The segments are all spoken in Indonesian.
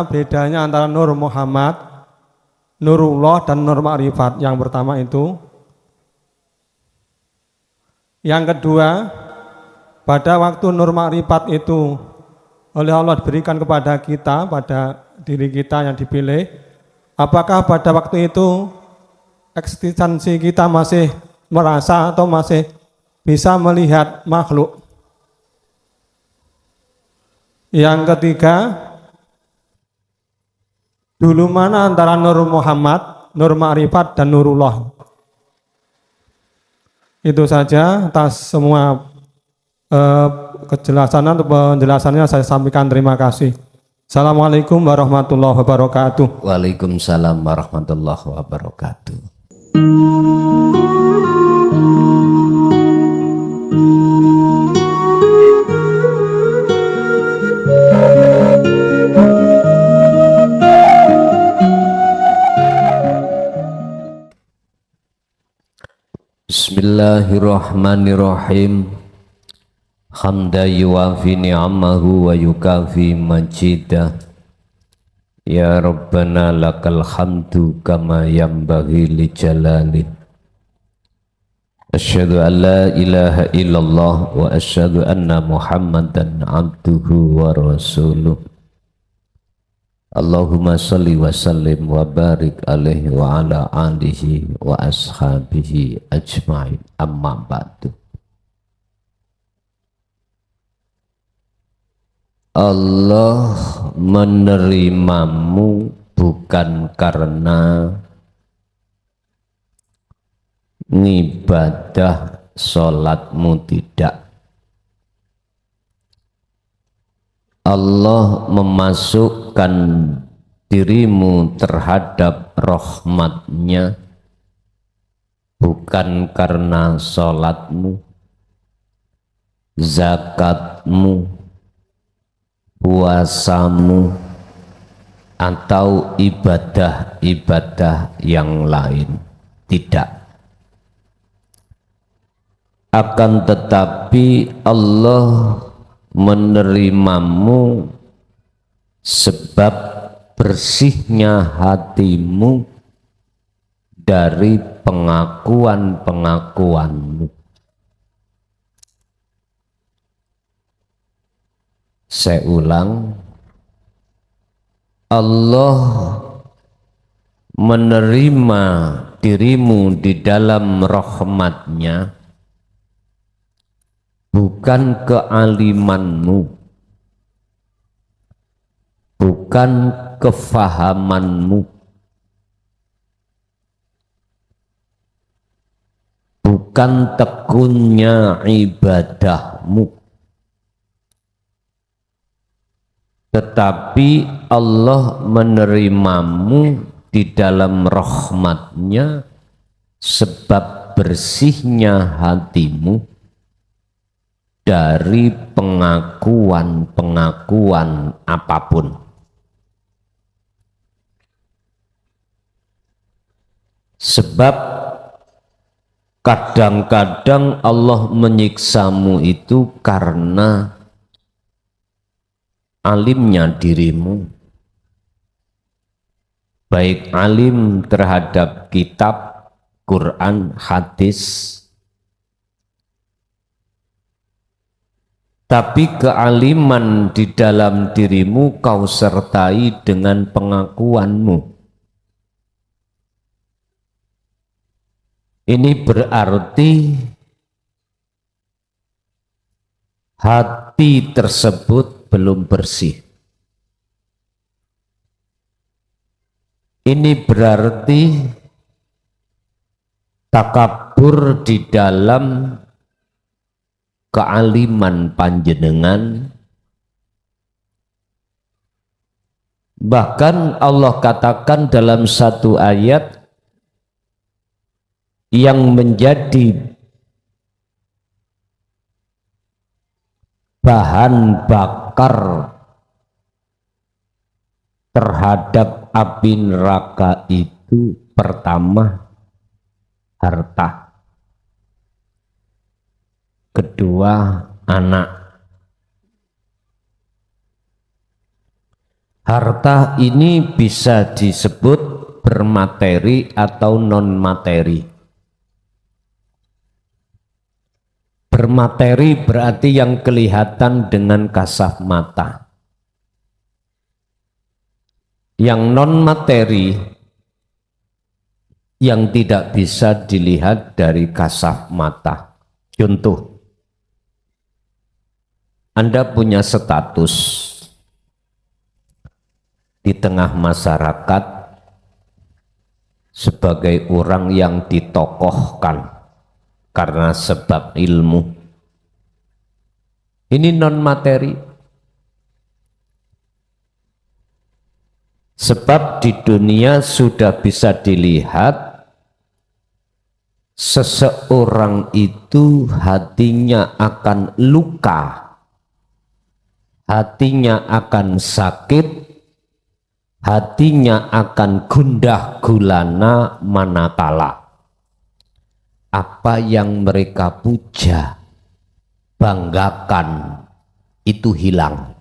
bedanya antara Nur Muhammad, Nurullah dan Nur Ma'rifat. Yang pertama itu. Yang kedua, pada waktu Nur Ma'rifat itu oleh Allah diberikan kepada kita, pada diri kita yang dipilih, apakah pada waktu itu eksistensi kita masih merasa atau masih bisa melihat makhluk? Yang ketiga, dulu mana antara Nur Muhammad, Nur Ma'rifat dan Nurullah? Itu saja atas semua kejelasan atau penjelasannya saya sampaikan. Terima kasih. Assalamualaikum warahmatullahi wabarakatuh. Waalaikumsalam warahmatullahi wabarakatuh. Bismillahirrahmanirrahim. Hamda yuwafi ni'amahu wa yukafi majidah. Ya Rabbana lakal hamdu kama yanbaghi li jalali. Asyhadu an la ilaha illallah wa asyhadu anna Muhammadan abduhu wa rasuluh. Allahumma salli wa sallim wa barik alaihi wa ala alihi wa ashabihi ajma'in, amma ba'du. Allah menerimamu bukan karena ngibadah sholatmu, tidak. Allah memasukkan dirimu terhadap rahmatnya bukan karena sholatmu, zakatmu, puasamu, atau ibadah-ibadah yang lain, tidak. Akan tetapi Allah menerimamu sebab bersihnya hatimu dari pengakuan-pengakuanmu. Saya ulang, Allah menerima dirimu di dalam rahmatnya bukan kealimanmu, bukan kefahamanmu, bukan tekunnya ibadahmu, tetapi Allah menerimamu di dalam rahmatnya sebab bersihnya hatimu dari pengakuan-pengakuan apapun. Sebab kadang-kadang Allah menyiksamu itu karena alimnya dirimu, baik alim terhadap kitab, Quran, hadis, tapi kealiman di dalam dirimu kau sertai dengan pengakuanmu. Ini berarti hati tersebut belum bersih. Ini berarti takabur di dalam kealiman panjenengan. Bahkan Allah katakan dalam satu ayat yang menjadi bahan bakar terhadap api neraka itu pertama harta, kedua anak. Harta ini bisa disebut bermateri atau non materi. Bermateri berarti yang kelihatan dengan kasat mata. Yang non materi yang tidak bisa dilihat dari kasat mata. Contoh, Anda punya status di tengah masyarakat sebagai orang yang ditokohkan karena sebab ilmu. Ini non materi. Sebab di dunia sudah bisa dilihat seseorang itu hatinya akan luka, hatinya akan sakit, hatinya akan gundah gulana manakala apa yang mereka puja, banggakan itu hilang.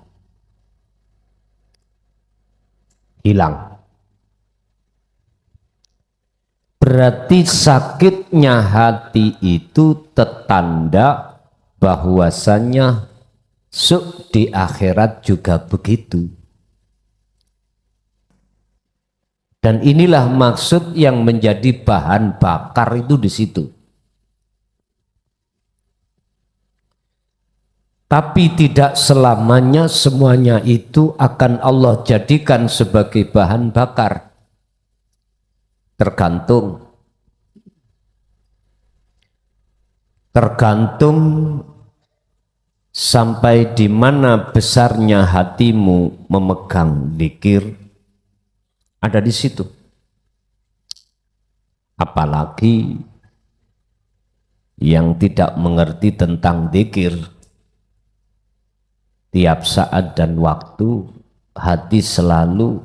Berarti sakitnya hati itu tetanda bahwasannya di akhirat juga begitu. Dan inilah maksud yang menjadi bahan bakar itu di situ. Tapi tidak selamanya semuanya itu akan Allah jadikan sebagai bahan bakar. Tergantung sampai di mana besarnya hatimu memegang zikir, ada di situ. Apalagi yang tidak mengerti tentang zikir, tiap saat dan waktu hati selalu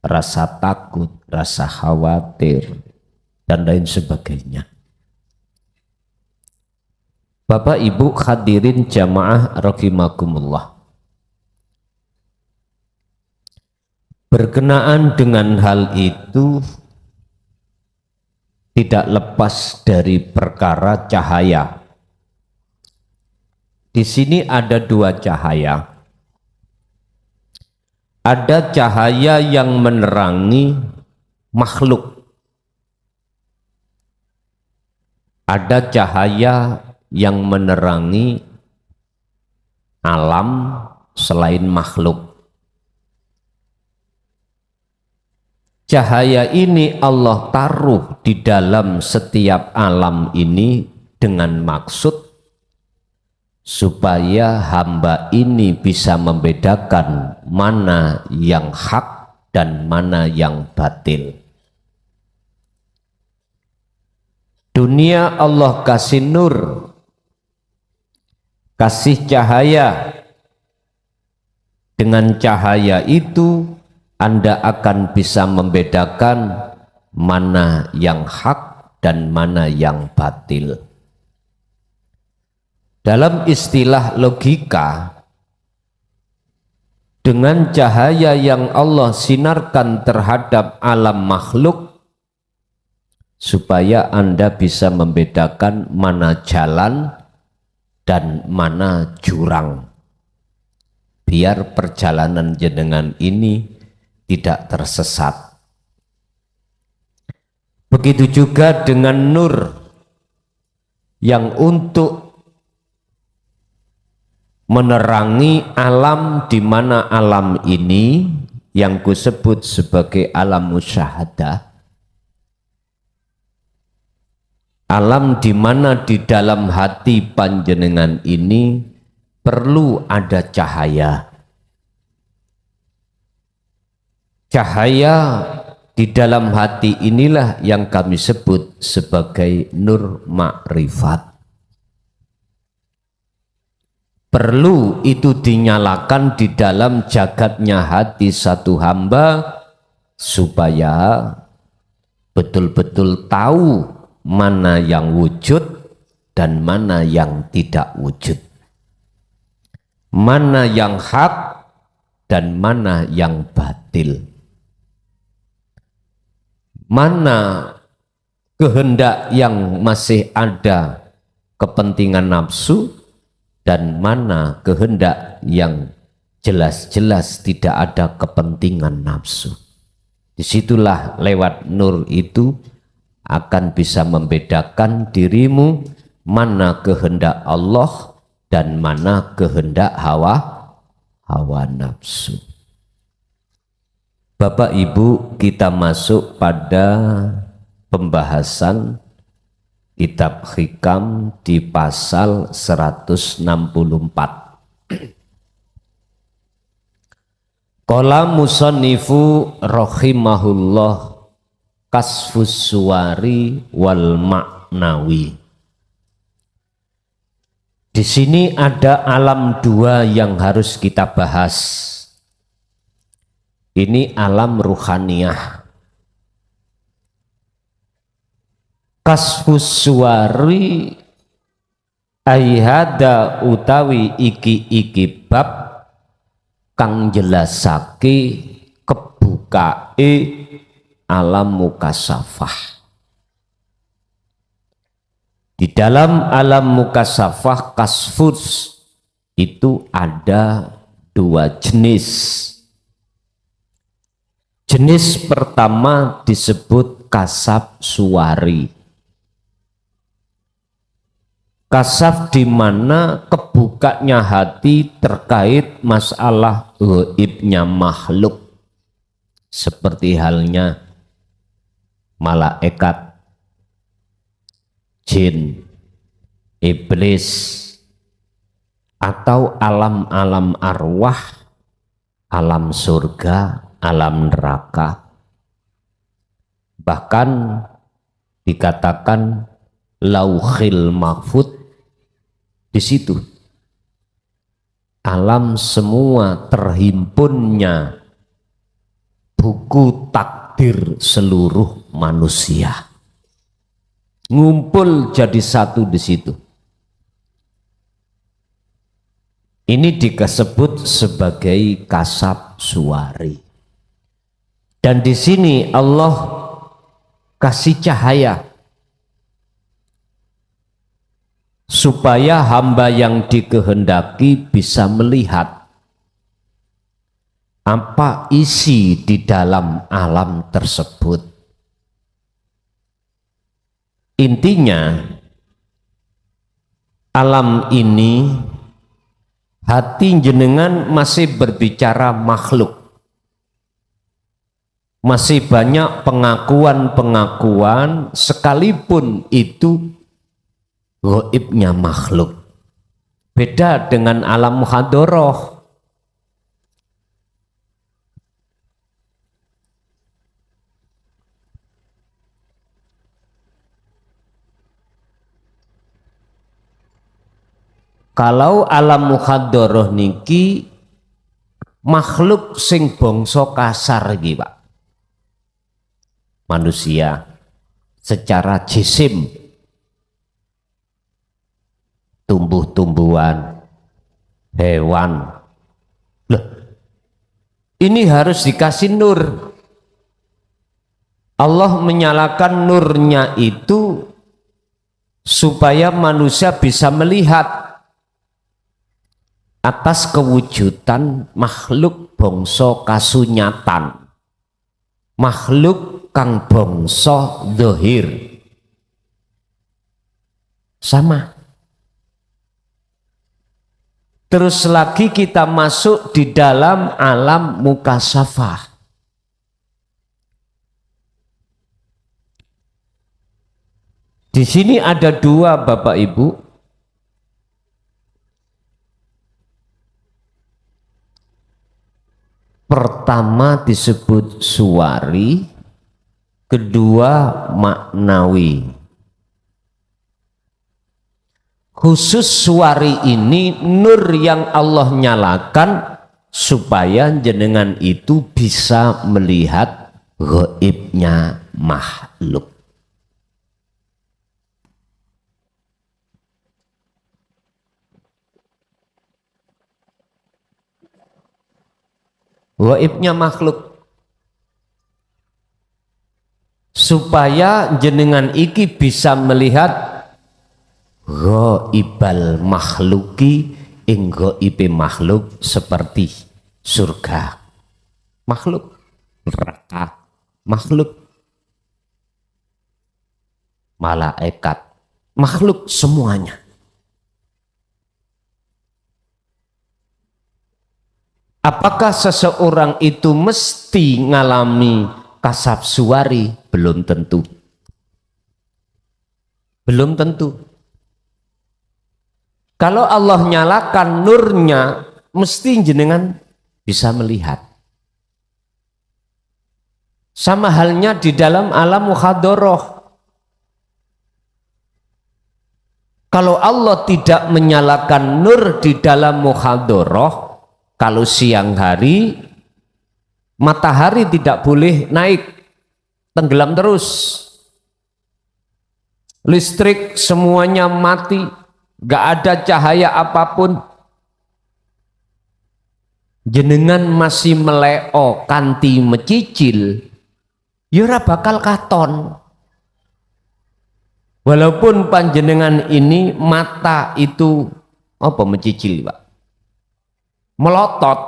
rasa takut, rasa khawatir, dan lain sebagainya. Bapak Ibu hadirin jamaah rahimakumullah. Berkenaan dengan hal itu tidak lepas dari perkara cahaya. Di sini ada dua cahaya. Ada cahaya yang menerangi makhluk. Ada cahaya yang menerangi alam selain makhluk. Cahaya ini Allah taruh di dalam setiap alam ini dengan maksud supaya hamba ini bisa membedakan mana yang hak dan mana yang batil. Dunia Allah kasih nur, kasih cahaya. Dengan cahaya itu Anda akan bisa membedakan mana yang hak dan mana yang batil. Dalam istilah logika, dengan cahaya yang Allah sinarkan terhadap alam makhluk, supaya Anda bisa membedakan mana jalan dan mana jurang. Biar perjalanan jenengan ini tidak tersesat. Begitu juga dengan nur yang untuk menerangi alam, di mana alam ini yang kusebut sebagai alam musyahadah, alam di mana di dalam hati panjenengan ini perlu ada cahaya. Cahaya di dalam hati inilah yang kami sebut sebagai nur ma'rifat. Perlu itu dinyalakan di dalam jagatnya hati satu hamba supaya betul-betul tahu mana yang wujud dan mana yang tidak wujud, mana yang hak dan mana yang batil. Mana kehendak yang masih ada kepentingan nafsu dan mana kehendak yang jelas-jelas tidak ada kepentingan nafsu. Disitulah lewat nur itu akan bisa membedakan dirimu mana kehendak Allah dan mana kehendak hawa nafsu. Bapak Ibu, kita masuk pada pembahasan kitab Hikam di pasal 164. Qala musannifu rahimahullah kasfus suwari wal maknawi. Di sini ada alam dua yang harus kita bahas. Ini alam ruhaniyah. Kasfus suwari aihada utawi iki bab kang jelasake kebukae alam mukasafah. Di dalam alam mukasafah kasfus itu ada dua jenis. Jenis pertama disebut kasaf suwari. Kasaf di mana kebukanya hati terkait masalah gaibnya makhluk. Seperti halnya malaikat, jin, iblis, atau alam-alam arwah, alam surga, alam neraka. Bahkan dikatakan lauhil mahfud. Di situ alam semua terhimpunnya buku takdir seluruh manusia. Ngumpul jadi satu di situ. Ini disebut sebagai kasab suwari. Dan di sini Allah kasih cahaya supaya hamba yang dikehendaki bisa melihat apa isi di dalam alam tersebut. Intinya alam ini hati jenengan masih berbicara makhluk. Masih banyak pengakuan-pengakuan sekalipun itu gaibnya makhluk. Beda dengan alam muhadoroh. Kalau alam muhadoroh niki makhluk sing bangsa kasar iki, Pak. Manusia secara jisim, tumbuh-tumbuhan, hewan. Loh, ini harus dikasih nur. Allah menyalakan nurnya itu supaya manusia bisa melihat atas kewujudan makhluk bangsa kasunyatan, makhluk kang bangsa zahir. Sama. Terus lagi kita masuk di dalam alam mukasafah. Di sini ada dua, Bapak Ibu. Pertama disebut suwari, kedua maknawi. Khusus suwari ini nur yang Allah nyalakan supaya jenengan itu bisa melihat gaibnya makhluk. gaibnya makhluk, supaya jenengan iki bisa melihat ghaibal makhluki ing ghaibe makhluk seperti surga makhluk, neraka makhluk, malaikat makhluk, semuanya. Apakah seseorang itu mesti ngalami kasab suwari? Belum tentu. Belum tentu. Kalau Allah nyalakan nurnya, mesti jenengan bisa melihat. Sama halnya di dalam alam muhadharah. Kalau Allah tidak menyalakan nur di dalam muhadharah, kalau siang hari matahari tidak boleh naik, tenggelam terus, listrik semuanya mati, gak ada cahaya apapun, jenengan masih meleo kanti mecicil, ya ora bakal katon. Walaupun panjenengan ini mata itu apa mecicil, Pak, melotot,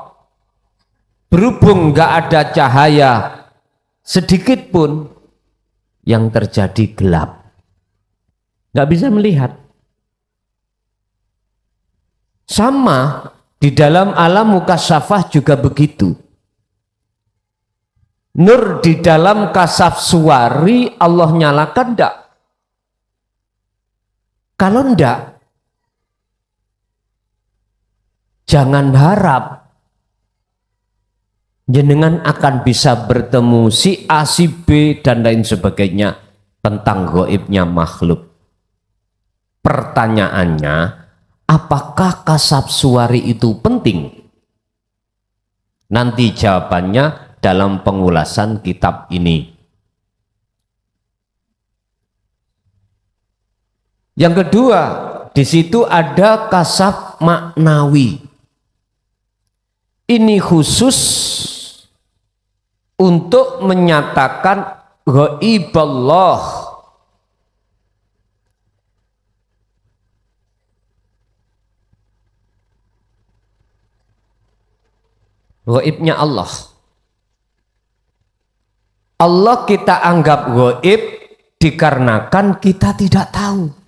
berhubung nggak ada cahaya sedikit pun, yang terjadi gelap, nggak bisa melihat. Sama di dalam alam mukasyafah juga begitu. Nur di dalam kasaf suwari Allah nyalakan enggak? Kalau enggak, jangan harap jenengan akan bisa bertemu si A, si B, dan lain sebagainya tentang gaibnya makhluk. Pertanyaannya, apakah kasab suwari itu penting? Nanti jawabannya dalam pengulasan kitab ini. Yang kedua, di situ ada kasab maknawi. Ini khusus untuk menyatakan ghaiballah. Gaibnya Allah. Allah kita anggap gaib dikarenakan kita tidak tahu.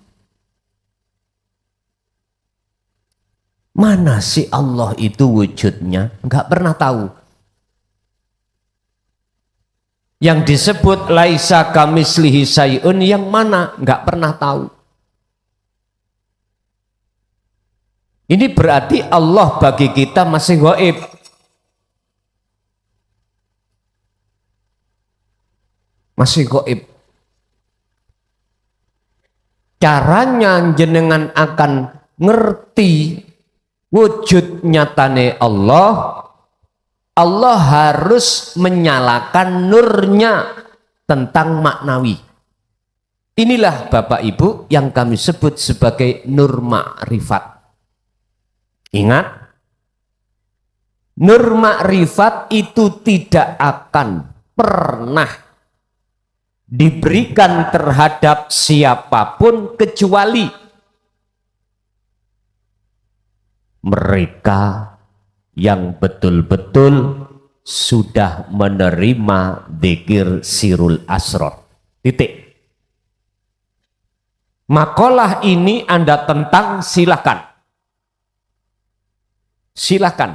Mana sih Allah itu wujudnya? Enggak pernah tahu. Yang disebut laisa kamislihi syai'un yang mana? Enggak pernah tahu. Ini berarti Allah bagi kita masih gaib. Masih gaib. Caranya jenengan akan ngerti wujud nyatane Allah, Allah harus menyalakan nurnya tentang maknawi. Inilah Bapak Ibu yang kami sebut sebagai nur ma'rifat. Ingat, nur ma'rifat itu tidak akan pernah diberikan terhadap siapapun kecuali mereka yang betul-betul sudah menerima dzikir sirul asrar. Titik. Makalah ini Anda tentang, silakan. Silakan.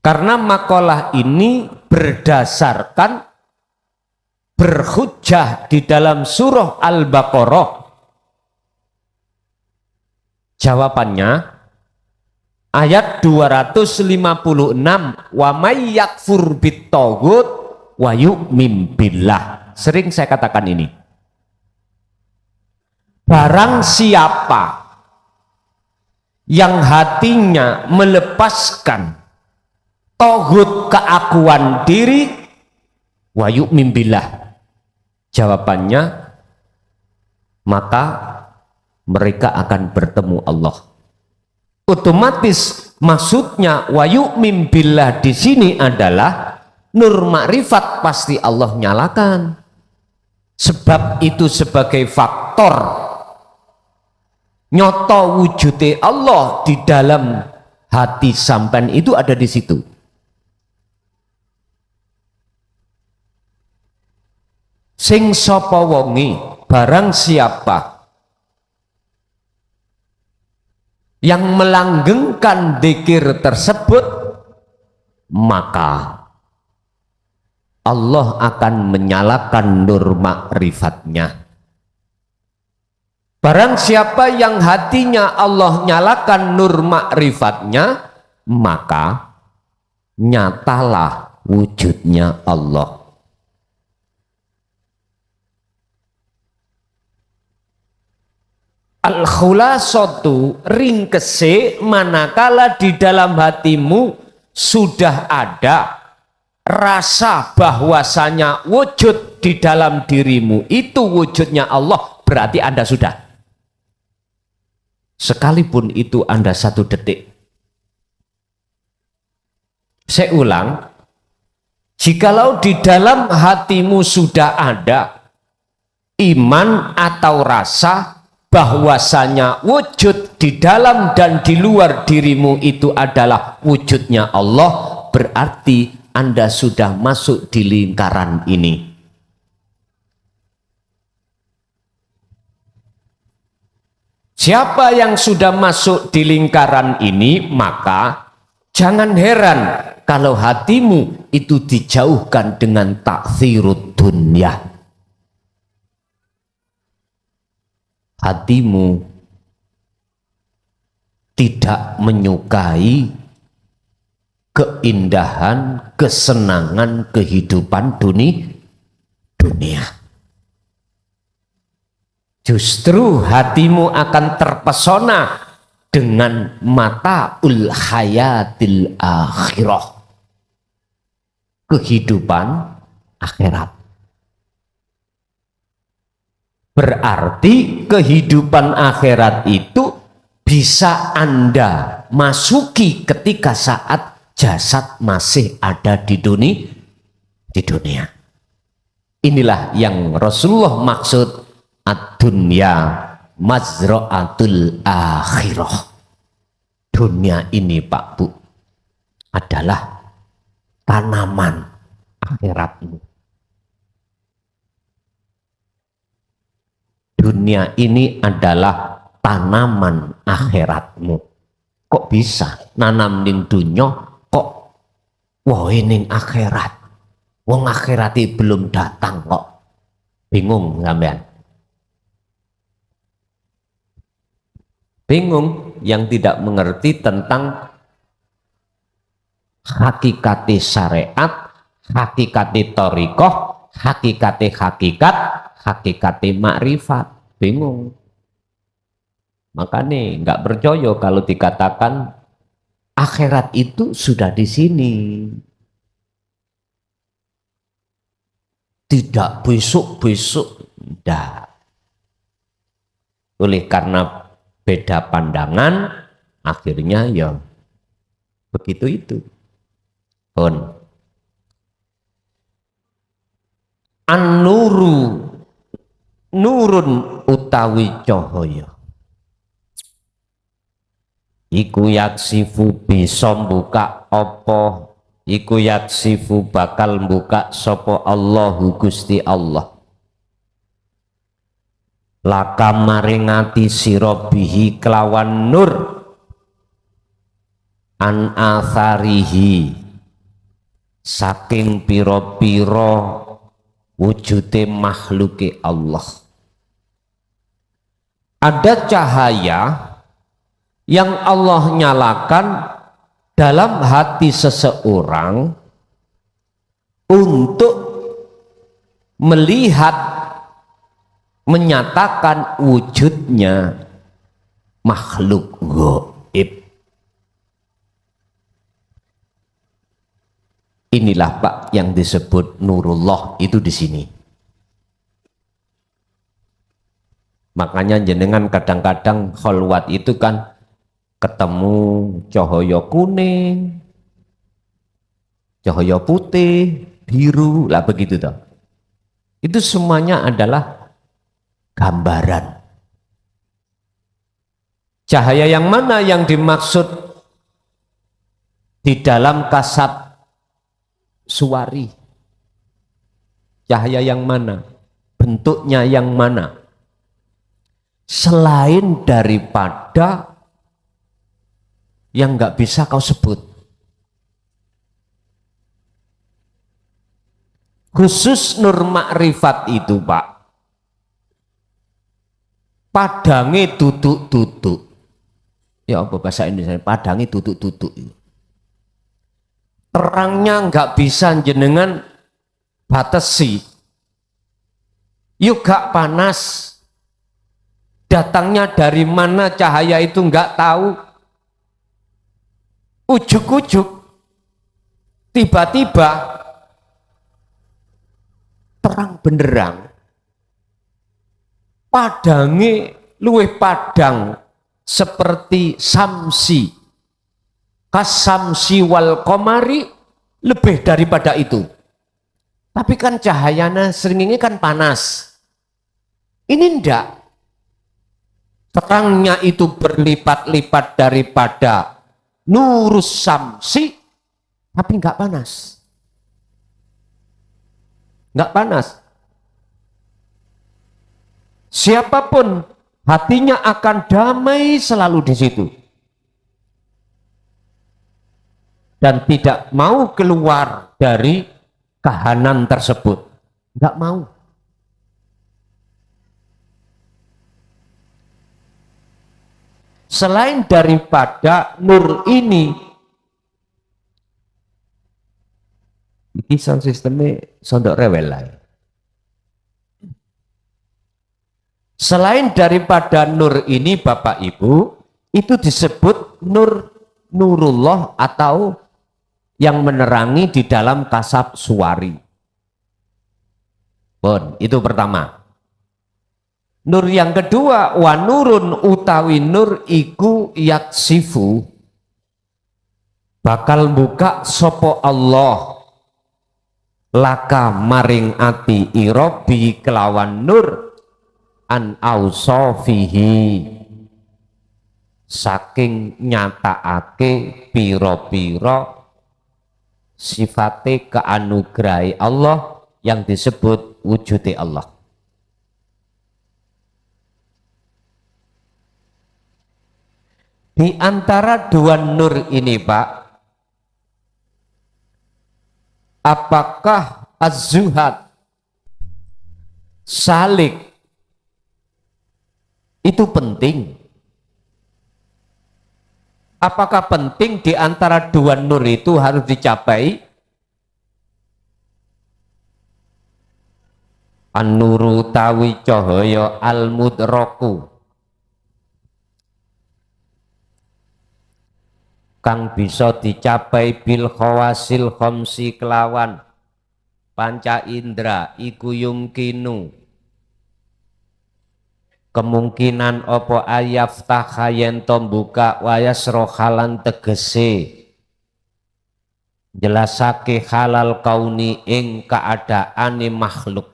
Karena makalah ini berdasarkan berhujjah di dalam surah Al-Baqarah. Jawabannya ayat 256, wa may yakfur bit-taghut wa yu'min billah. Sering saya katakan ini. Barang siapa yang hatinya melepaskan taghut, keakuan diri, wa yu'min billah. Jawabannya, maka mereka akan bertemu Allah. Otomatis Maksudnya wa yu'min billah di sini adalah nur makrifat pasti Allah nyalakan. Sebab itu sebagai faktor nyoto wujudnya Allah di dalam hati sampean itu ada di situ. Sing sapa wonge, barang siapa yang melanggengkan dzikir tersebut, maka Allah akan menyalakan nur makrifatnya. Barang siapa yang hatinya Allah nyalakan nur makrifatnya, maka nyatalah wujudnya Allah. Al-khulasatu, ringkese, manakala di dalam hatimu sudah ada rasa bahwasanya wujud di dalam dirimu itu wujudnya Allah, berarti Anda sudah. Sekalipun itu Anda 1 detik. Saya ulang, jikalau di dalam hatimu sudah ada iman atau rasa bahwasanya wujud di dalam dan di luar dirimu itu adalah wujudnya Allah, berarti Anda sudah masuk di lingkaran ini. Siapa yang sudah masuk di lingkaran ini, maka jangan heran kalau hatimu itu dijauhkan dengan taktsirud dunya. Hatimu tidak menyukai keindahan, kesenangan kehidupan dunia. Justru hatimu akan terpesona dengan mataul hayatil akhirah, kehidupan akhirat. Berarti kehidupan akhirat itu bisa Anda masuki ketika saat jasad masih ada di dunia. Inilah yang Rasulullah maksud ad-dunya mazra'atul akhirah. Dunia ini Pak Bu adalah tanaman akhiratmu. Dunia ini adalah tanaman akhiratmu. Kok bisa nanam ning dunya kok wae ning akhirat? Wong akhirati belum datang kok. Bingung sampean? Bingung yang tidak mengerti tentang hakikati syariat, hakikati thariqah, hakikati hakikat, hakikati makrifat. Bingung. Makanya nggak percaya kalau dikatakan akhirat itu sudah di sini. Tidak besok-besok. Tidak. Oleh karena beda pandangan, akhirnya ya begitu itu. Pun. An-nuru, nurun utawi cahaya. Iku yaksifu bisa buka apa, iku yaksifu bakal buka sapa Allahu Gusti Allah. Laka maringati sira bihi kelawan nur an atharihi saking pira-pira wujude makhluke Allah. Ada cahaya yang Allah nyalakan dalam hati seseorang untuk melihat, menyatakan wujudnya makhluk gaib. Inilah Pak yang disebut nurullah itu di sini. Makanya jenengan kadang-kadang kholwat itu kan ketemu cahaya kuning, cahaya putih, biru, lah begitu toh. Itu semuanya adalah gambaran. Cahaya yang mana yang dimaksud di dalam kasab suwari? Cahaya yang mana? Bentuknya yang mana? Selain daripada yang nggak bisa kau sebut. Khusus nur makrifat itu Pak, padange tutuk-tutuk. Ya apa bahasa Indonesia? Padange tutuk-tutuk. Terangnya nggak bisa jenengan batasi. Yuk gak panas. Datangnya dari mana cahaya itu nggak tahu. Ujuk-ujuk tiba-tiba terang benderang, padange luwih padang seperti samsi, kasamsi wal komari, lebih daripada itu. Tapi kan cahayanya seringnya kan panas, ini ndak, terangnya itu berlipat-lipat daripada nurus samsi, tapi nggak panas. Nggak panas. Siapapun hatinya akan damai selalu di situ. Dan tidak mau keluar dari kahanan tersebut. Nggak mau. Selain daripada nur ini, iki sound sistemnya sondok rewel lah. Selain daripada nur ini Bapak Ibu, itu disebut nurullah atau yang menerangi di dalam kasab suwari. Bon, itu pertama. Nur yang kedua, wa nurun utawi nur iku yaksifu, bakal buka sopo Allah laka maring ati irobi kelawan nur an ausofihi, saking nyataake piro-piro sifate keanugerai Allah yang disebut wujudi Allah. Di antara dua nur ini Pak, apakah az-zuhad, salik itu penting? Apakah penting di antara dua nur itu harus dicapai? An-nuru tawi cahaya al-mudraku, kang bisa dicapai bil khawasil khamsi kelawan panca indra iku yumkinu, kemungkinan opo ayaftah yen to buka wayasrohalan tegese jelasake halal kauni ing keadaane makhluk.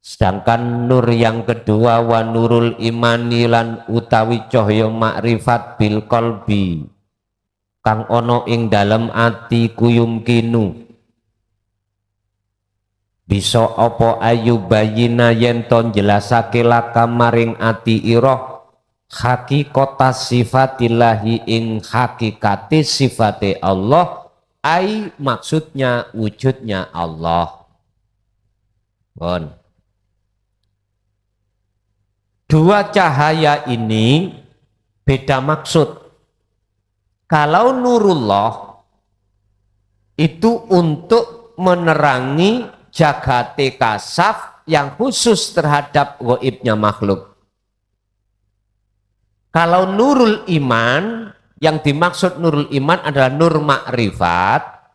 Sedangkan nur yang kedua wa nurul imani lan utawi cahya makrifat bil qalbi kang ono ing dalem ati kuyumkinu, bisa apa ayu bayina yen to jelasake laka maring ati iroh hakikata sifatillahi ing hakikate sifate Allah, ai maksudnya wujudnya Allah. Bon. Dua cahaya ini beda maksud. Kalau nurullah itu untuk menerangi jagate kasaf yang khusus terhadap gaibnya makhluk. Kalau nurul iman, yang dimaksud nurul iman adalah nur makrifat,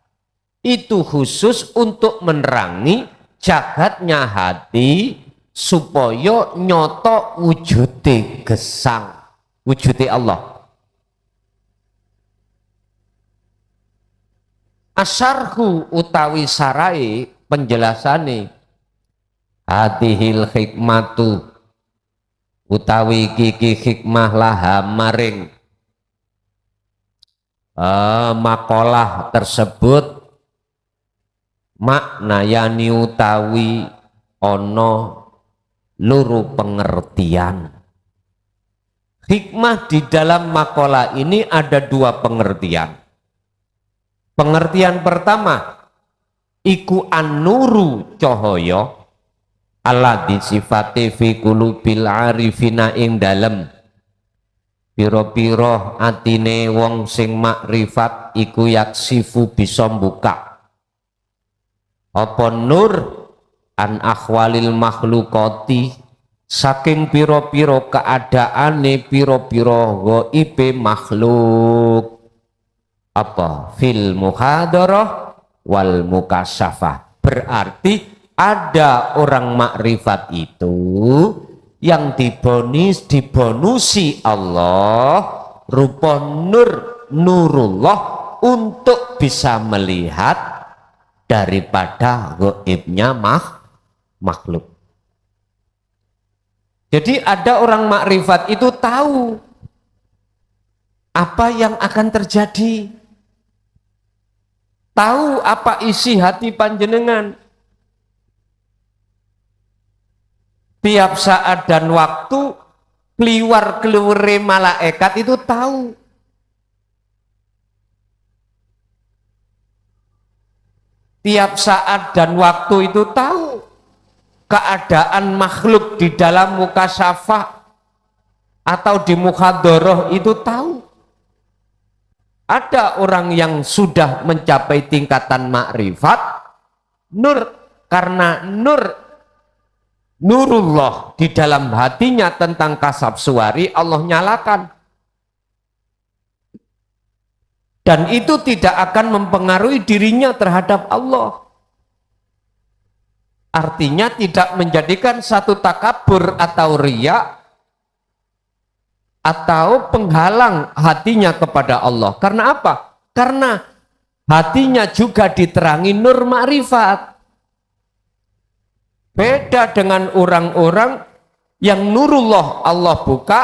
itu khusus untuk menerangi jagatnya hati supaya nyoto wujude gesang, wujude Allah. Asyarhu utawi sarai penjelasane hadhil hikmatu utawi kiki hikmah laha maring makalah tersebut maknayani utawi ono luru pengertian. Hikmah di dalam makalah ini ada dua pengertian. Pengertian pertama iku an-nuru cahaya alladzi sifate fi qulubil arifina ing dalem pira-pira atine wong sing makrifat iku yaksifu bisa mbuka apa nur an akhwalil makhlukati saking pira-pira keadaane pira-pira ghaibe makhluk apa fil muhadarah wal mukasyafah. Berarti ada orang makrifat itu yang dibonusi Allah rupa nurullah untuk bisa melihat daripada gaibnya makhluk. Jadi ada orang makrifat itu tahu apa yang akan terjadi, tahu apa isi hati panjenengan. Tiap saat dan waktu keluar-keluare malaikat itu tahu. Tiap saat dan waktu itu tahu keadaan makhluk di dalam mukasyafah atau di muhadharah itu tahu. Ada orang yang sudah mencapai tingkatan makrifat nur, karena nurullah di dalam hatinya tentang kasab suwari Allah nyalakan, dan itu tidak akan mempengaruhi dirinya terhadap Allah. Artinya tidak menjadikan satu takabur atau riya atau penghalang hatinya kepada Allah. Karena apa? Karena hatinya juga diterangi nur ma'rifat. Beda dengan orang-orang yang nurullah Allah buka,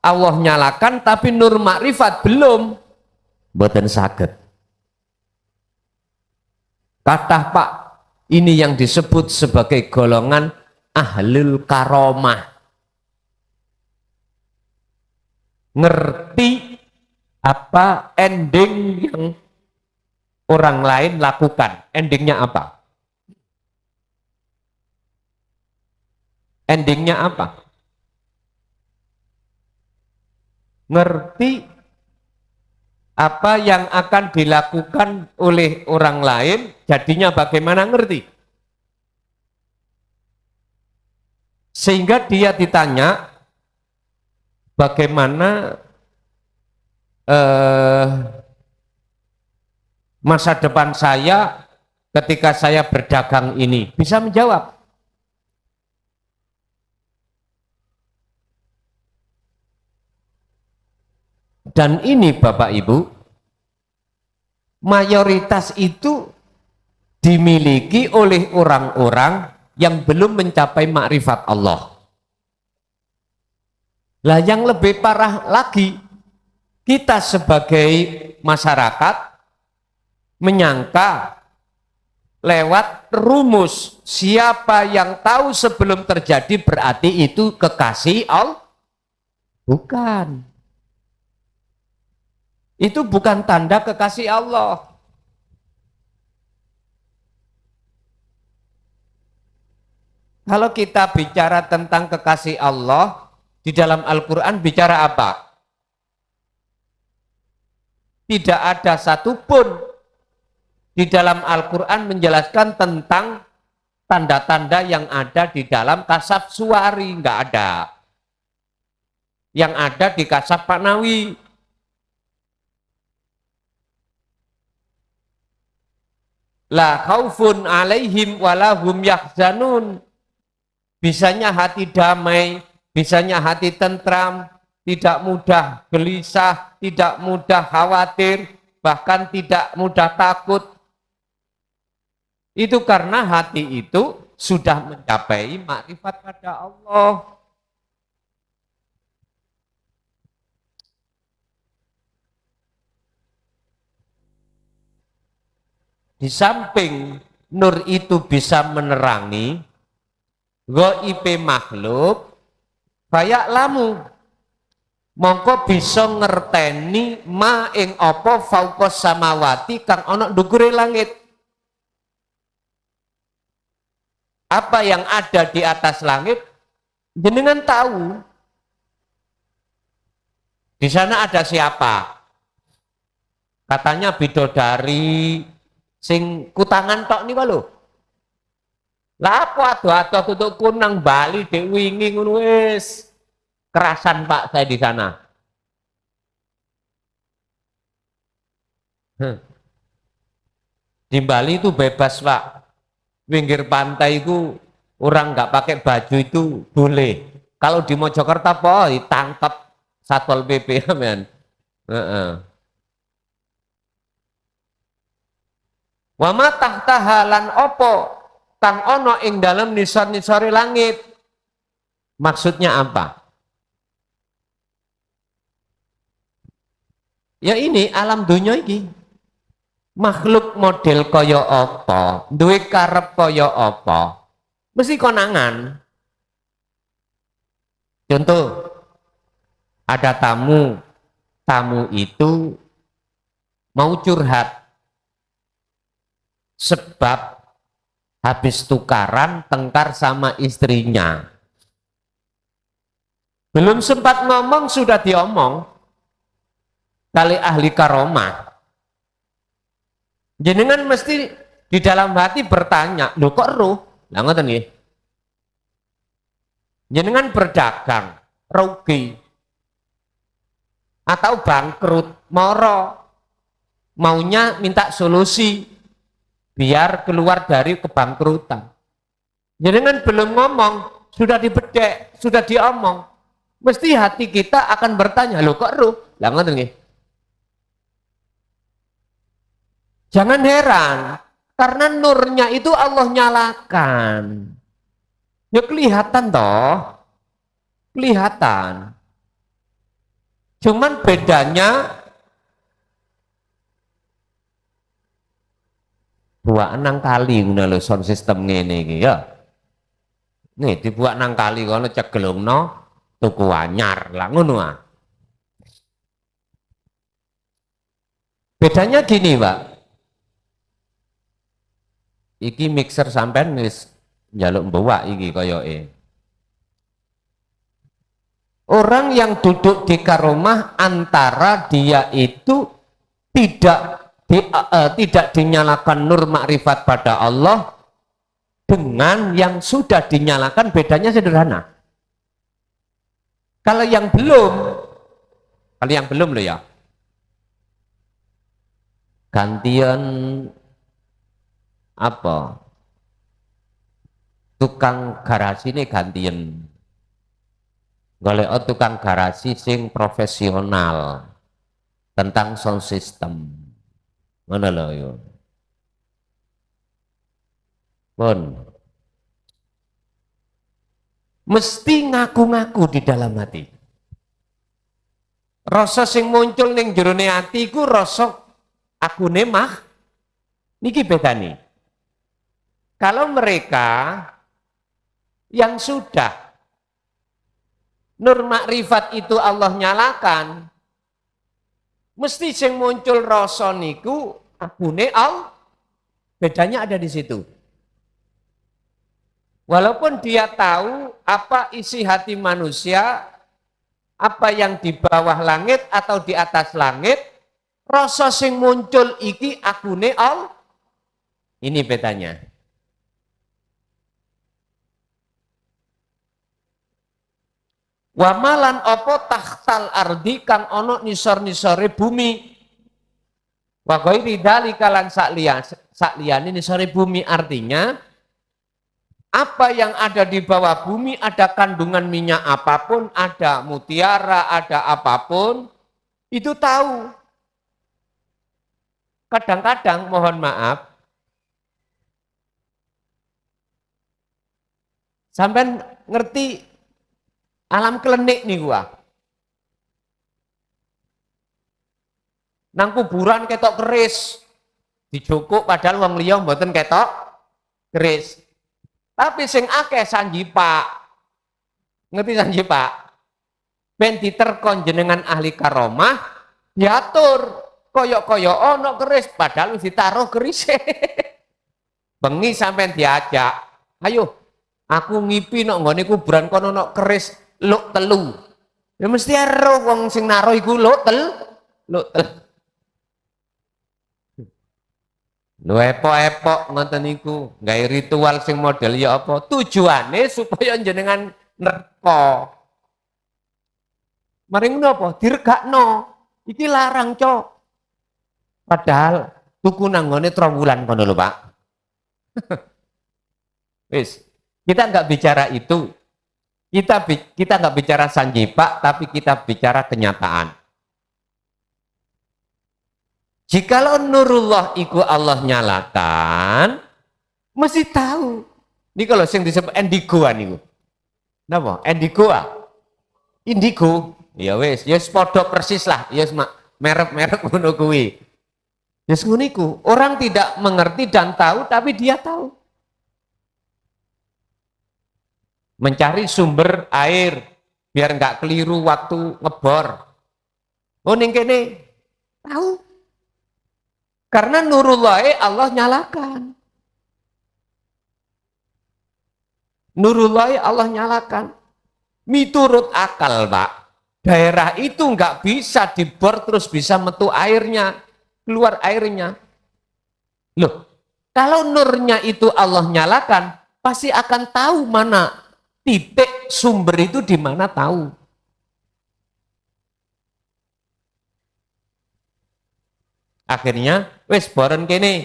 Allah nyalakan, tapi nur makrifat belum, mboten saged. Kathah Pak, ini yang disebut sebagai golongan ahlul karomah. Ngerti apa ending yang orang lain lakukan. Endingnya apa? Endingnya apa? Ngerti apa yang akan dilakukan oleh orang lain, jadinya bagaimana ngerti? Sehingga dia ditanya, bagaimana masa depan saya ketika saya berdagang ini? Bisa menjawab. Dan ini Bapak Ibu, mayoritas itu dimiliki oleh orang-orang yang belum mencapai makrifat Allah. Lah yang lebih parah lagi, kita sebagai masyarakat menyangka lewat rumus siapa yang tahu sebelum terjadi berarti itu kekasih Allah. Bukan. Itu bukan tanda kekasih Allah. Kalau kita bicara tentang kekasih Allah, di dalam Al-Quran bicara apa? Tidak ada satupun di dalam Al-Quran menjelaskan tentang tanda-tanda yang ada di dalam kasaf suwari, enggak ada. Yang ada di kasaf maknawi. La khaufun alaihim walahum yahzanun. Bisanya hati damai, bisanya hati tentram, tidak mudah gelisah, tidak mudah khawatir, bahkan tidak mudah takut, Itu karena hati itu sudah mencapai makrifat pada Allah. Di samping nur itu bisa menerangi ghaibe makhluk, kayak lamu mongko bisa ngerteni ma ing apa fauqas samawati kang ana ndukure langit. Apa yang ada di atas langit jenengan tahu. Di sana ada siapa? Katanya bidodari sing kutangan tok niku lho. Lah apa ado-ado tutuk kunang Bali dek wingi ngono wis. Kerasan Pak saya di sana. Di Bali itu bebas Pak. Pinggir pantai itu orang nggak pakai baju itu boleh. Kalau di Mojokerto apa ditangkap Satpol PP men. Wa ma tahtaha lan opo kang ono ing dalam nisor-nisore langit. Maksudnya apa? Ya ini alam dunia ini. Makhluk model kaya apa, duwe karep kaya apa, mesti konangan. Contoh, ada tamu itu mau curhat sebab habis tukaran tengkar sama istrinya. Belum sempat ngomong sudah diomong kali ahli karomah. Jenengan mesti di dalam hati bertanya, lho kok roh? Lah ngoten nggih. Jenengan berdagang, rugi. Atau bangkrut, moro. Maunya minta solusi biar keluar dari kebangkrutan. Jenengan belum ngomong, sudah dibedek, sudah diomong. Mesti hati kita akan bertanya, lho kok roh? Lah ngoten nggih. Jangan heran, karena nurnya itu Allah nyalakan. Ya kelihatan toh, kelihatan. Cuman bedanya buat nang kali ngono lho sound system ngene iki ya. Nih dibuat nang kali kono cegelungno tuku anyar lah ngono ah. Bedanya gini, Pak. Iki mixer sampean wis njaluk mbowak iki koyoke. Orang yang duduk di karomah antara dia itu tidak dinyalakan nur makrifat pada Allah dengan yang sudah dinyalakan bedanya sederhana. Kalau yang belum loh ya. Gantian apa? Tukang garasi ini gantian. Golek tukang garasi sing profesional tentang sound system. Mana lho yo. Pun mesti ngaku-ngaku di dalam hati. Rasa sing muncul ning jerone ati ku rasa aku nemah niki bedane. Kalau mereka yang sudah nur makrifat itu Allah nyalakan, mesti sing muncul rasa niku akune Allah. Bedanya ada di situ. Walaupun dia tahu apa isi hati manusia, apa yang di bawah langit atau di atas langit, rasa sing muncul iki akune Allah. Ini bedanya. Wamalan opo tahtal ardi kang ono nisor-nisore bumi. Wa ghairi dzalika lan sakliyane nisore bumi, artinya apa yang ada di bawah bumi, ada kandungan minyak apapun, ada mutiara, ada apapun, itu tahu. Kadang-kadang mohon maaf, Sampean ngerti alam klenik nih gua. Nang kuburan ketok keris. Dijukuk padahal wong liya mboten ketok keris. Tapi sing akeh sanjipak. Ngerti sanjipak? Ben diterkon jenengan ahli karomah, diatur koyok-koyok ono keris padahal wis ditaruh kerise. Bengi sampean diajak, ayo aku ngipi nok nggone kuburan kono ono keris luk telu. Ya mesti ero wong sing naruh iku luk telu. Lho epok-epok ngoten niku, gawe ritual sing model ya apa? Tujuane supaya jenengan nerka. Mari ngono apa? Diregakno. Iki larang, Cok. Padahal tuku nang ngone trowulan kono lho, Pak. Wis, kita nggak bicara itu. Kita nggak bicara sanjipak, tapi kita bicara kenyataan. Jikalau nurullah iku Allah nyalakan, mesti tahu. Ini kalau sing disebut indigo niku. Napa? Indigo ah? Indigo. Ya wis, ya padha persis lah. Ya merek-merek ngono kuwi. Ya ngono iku. Orang tidak mengerti dan tahu tapi dia tahu. Mencari sumber air biar enggak keliru waktu ngebor. Oh ning kene tahu. Karena nurullah Allah nyalakan. Nurullah Allah nyalakan. Miturut akal, Pak. Daerah itu nggak bisa dibor terus bisa metu airnya, keluar airnya. Loh, kalau nurnya itu Allah nyalakan, pasti akan tahu mana titik sumber itu di mana tahu. Akhirnya, wes boren kene,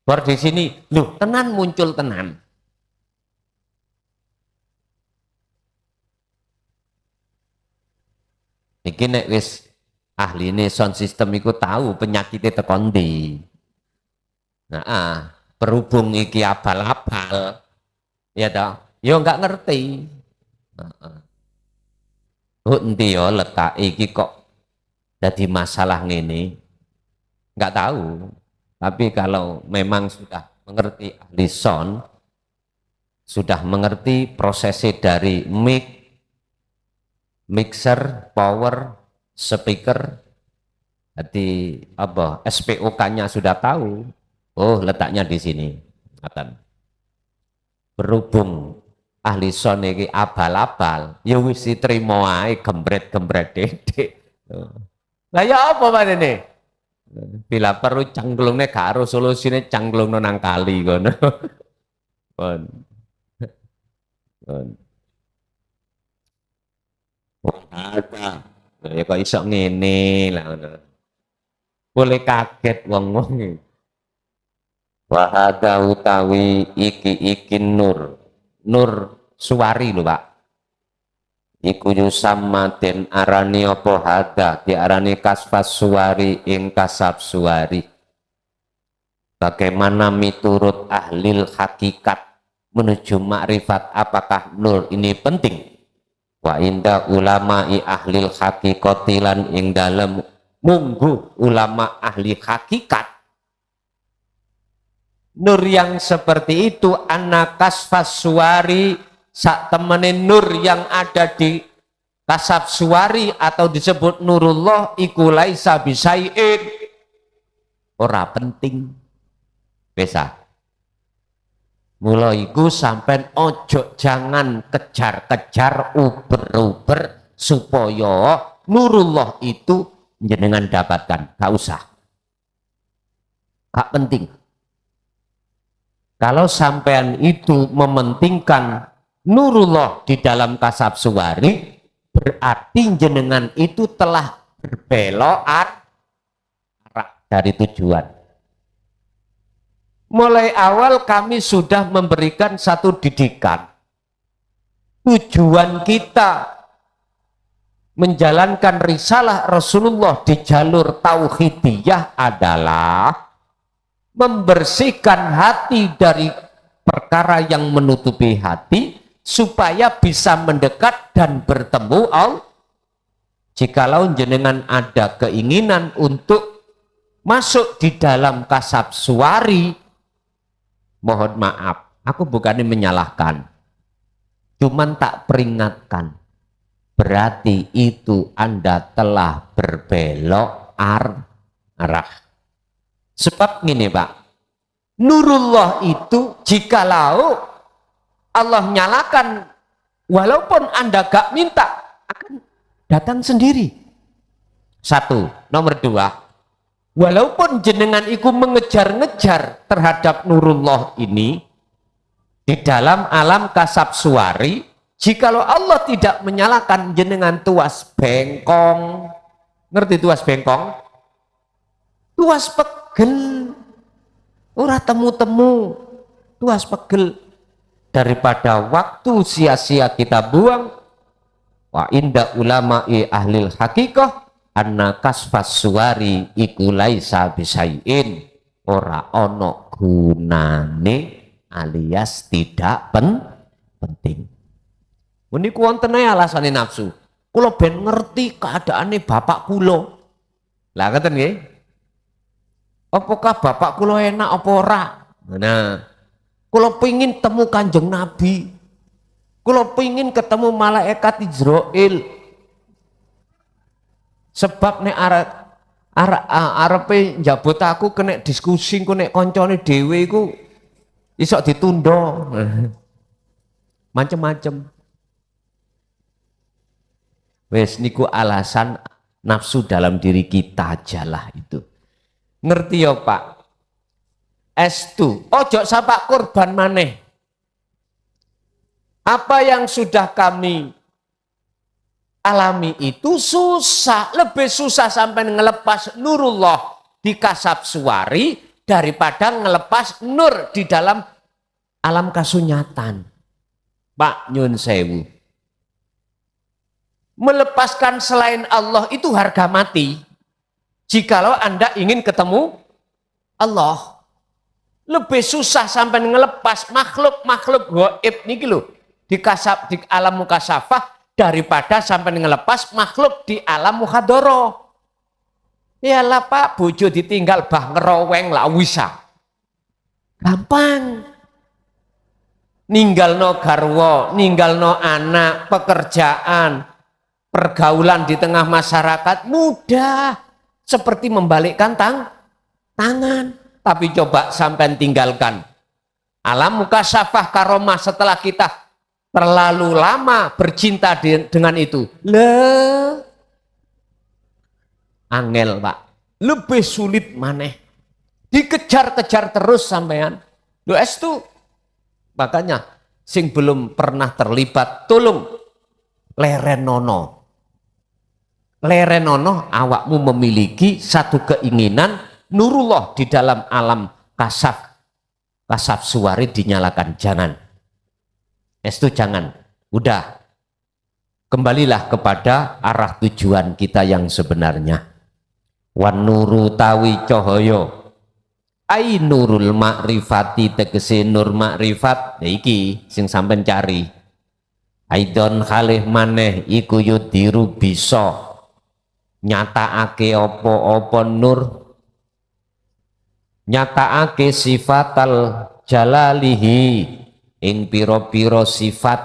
bor di sini, loh tenan muncul tenan. Iki nek wis ahline sound system iku tahu penyakitnya tekan ndi. Nah, berhubung iki abal-abal, ya toh, yo enggak ngerti. Oh, endi yo letak iki kok jadi masalah ngene. Enggak tahu. Tapi kalau memang sudah mengerti ahli sound, sudah mengerti prosesnya dari mixer, power, speaker, jadi apa SPOK-nya sudah tahu. Oh, letaknya di sini. Berhubung ahli sound iki abal-abal, ya wis trimo ae gembret-gembret dedek. Lah ya apa manene? Bila perlu cangglungne gak ero solusine cangglungno nang kali ngono. Pun. Ada, ya kok iso ngene lah. Boleh kaget wong-wong. Wahada utawi iki nur suwari lho Pak. Iku yusamma den arani apa hada, diarani kasfas suwari ing kasab suwari. Bagaimana miturut ahlil hakikat menuju makrifat apakah nur ini penting? Wa inda ulama'i ahlil hakikotilan ing dalam munggu ulama ahli hakikat nur yang seperti itu anna kasfas suwari sak temene nur yang ada di kasab suwari atau disebut nurullah iku laisa bisai'in ora penting bisa. Mula iku sampean ojo jangan kejar-kejar uber-uber supaya nurullah itu jenengan dapatkan, gak usah. Gak penting. Kalau sampean itu mementingkan nurullah di dalam kasab suwari, berarti jenengan itu telah berbelok arah dari tujuan. Mulai awal kami sudah memberikan satu didikan. Tujuan kita menjalankan risalah Rasulullah di jalur tauhidiyah adalah membersihkan hati dari perkara yang menutupi hati supaya bisa mendekat dan bertemu Allah. Jikalau jenengan ada keinginan untuk masuk di dalam kasab suwari, mohon maaf, aku bukannya menyalahkan, cuman tak peringatkan, berarti itu Anda telah berbelok arah. Sebab gini Pak, nurullah itu jikalau Allah nyalakan, walaupun Anda gak minta, akan datang sendiri. Satu. Nomor dua, walaupun jenengan iku mengejar-ngejar terhadap nurullah ini di dalam alam kasab suwari, jikalau Allah tidak menyalakan jenengan tuas bengkong. Ngerti tuas bengkong? Tuas pegel, ora temu-temu, tuas pegel. Daripada waktu sia-sia kita buang, wa inda ulama'i ahlil hakikah anna kasfas suwari iku laisa bisai'in, ora ono gunane alias tidak penting. Meniku wonten ae alasane nafsu. Kula ben ngerti keadaane bapak kula. Lah ngoten nggih. Apakah bapak kula enak apa ora? Nah, kula pengin temu Kanjeng Nabi. Kula pengin ketemu malaikat Israel. Sebab nek arepe njabut aku kena diskusi ku nek koncone dhewe iku iso ditunda. Macem-macem. Wes niku alasan nafsu dalam diri kita ajalah itu. Ngerti ya Pak? Estu, ojo sapak kurban maneh. Apa yang sudah kami alami itu susah, lebih susah sampai ngelepas nurullah di kasab suwari daripada ngelepas nur di dalam alam kasunyatan. Pak nyun sewu. Melepaskan selain Allah itu harga mati. Jikalau Anda ingin ketemu Allah, lebih susah sampai ngelepas makhluk-makhluk gaib niki lho. Di alam mukasafah daripada sampai ngelepas makhluk di alam mukhadoro. Yalah Pak, bojo ditinggal bah ngeroweng lah wisa. Gampang. Ninggalno garwa, ninggalno anak, pekerjaan, pergaulan di tengah masyarakat mudah. Seperti membalikkan tangan. Tapi coba sampai tinggalkan alam mukasafah karomah setelah kita terlalu lama bercinta dengan itu. Angel Pak, lebih sulit maneh. Dikejar-kejar terus sampean. Lho estu. Makanya sing belum pernah terlibat tolong lerenono. Lerenono awakmu memiliki satu keinginan nurullah di dalam alam kasaf suwari dinyalakan. Jangan. Estu jangan, udah kembalilah kepada arah tujuan kita yang sebenarnya. Wan nuru tawi cahaya, ai nurul makrifati tegese nur makrifat. Iki sing sampean cari. Aidon khalih maneh iku yudiru bisa nyatakake apa-apa nur, nyatakake sifatal jalalihi ing piro-piro sifat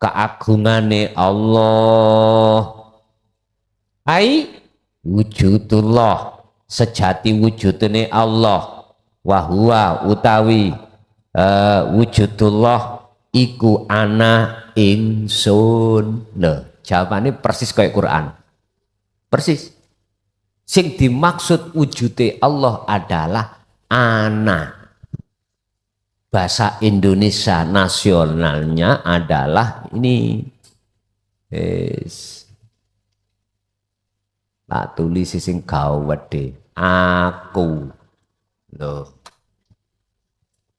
keagungane Allah. Ai wujudullah, sejati wujudane Allah. Wahwa utawi wujudullah iku ana ingsun. Loh, jawabannya persis kayak Quran. Persis. Sing dimaksud wujude Allah adalah ana. Bahasa Indonesia nasionalnya adalah ini. Tak tulis sing gawat deh. Aku. Loh.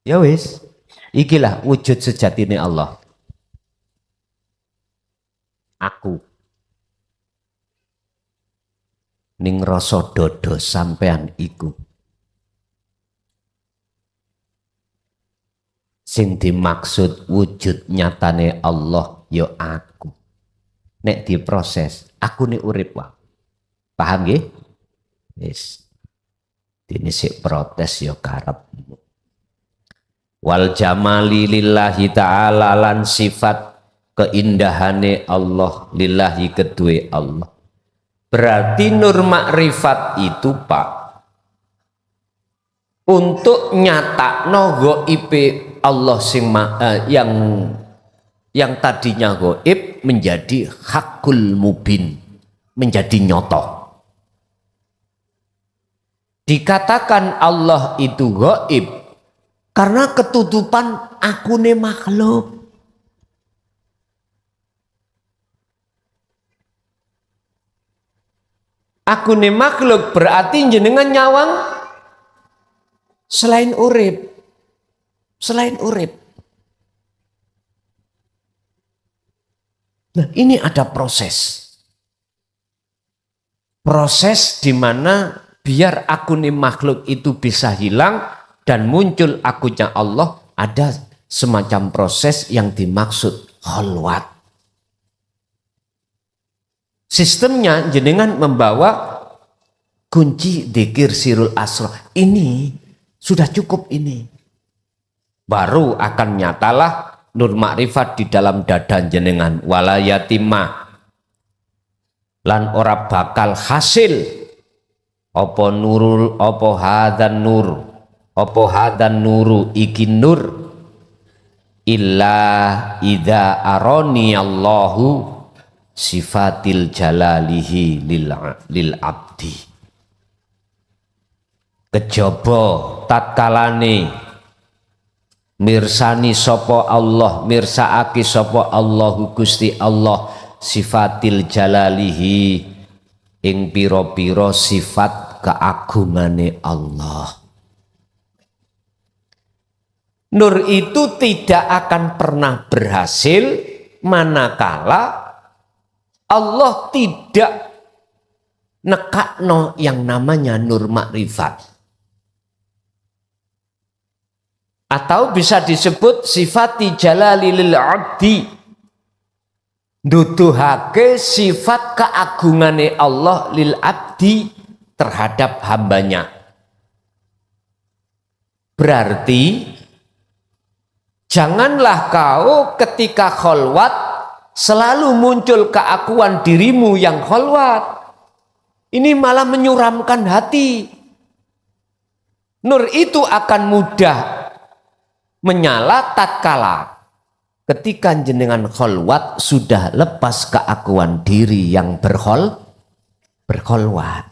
Ya wis. Ikilah wujud sejatine Allah. Aku. Ning rasa dodo sampean iku. Sing dimaksud wujud nyatane Allah ya aku. Nek diproses, aku nih urip wae. Paham nggih? Wis. Dene sik protes ya karepmu. Wal jamali lillahi ta'ala lan sifat keindahane Allah lillahi kedue Allah. Berarti nur makrifat itu Pak untuk nyatakno ghaibe Allah sing yang tadinya gaib menjadi hakul mubin, menjadi nyoto. Dikatakan Allah itu gaib karena ketutupan akune makhluk. Akune makhluk berarti jenengan nyawang selain urip. Selain urip. Nah, ini ada proses. Proses di mana biar akune makhluk itu bisa hilang dan muncul akunnya Allah, ada semacam proses yang dimaksud khalwat. Sistemnya jenengan membawa kunci dzikir sirul asrar. Ini sudah cukup ini. Baru akan nyatalah nur makrifat di dalam dada jenengan. Wala yatimah lan ora bakal hasil apa nurul apa hadan nuru iki nur illa idza arani Allahu sifatil jalalihi lil abdi. Kejaba tatkalane mirsani sapa Allah, mirsaake sapa Allahu Gusti Allah sifatil jalalihi ing pira-pira sifat keagungane Allah. Nur itu tidak akan pernah berhasil manakala Allah tidak nekakno yang namanya nur makrifat. Atau bisa disebut sifati jalali lil abdi. Nuduhake sifat keagungane Allah lil abdi terhadap hambanya. Berarti janganlah kau ketika kholwat selalu muncul keakuan dirimu yang kholwat. Ini malah menyuramkan hati. Nur itu akan mudah menyala tatkala ketika jenengan kholwat sudah lepas keakuan diri yang berkholwat.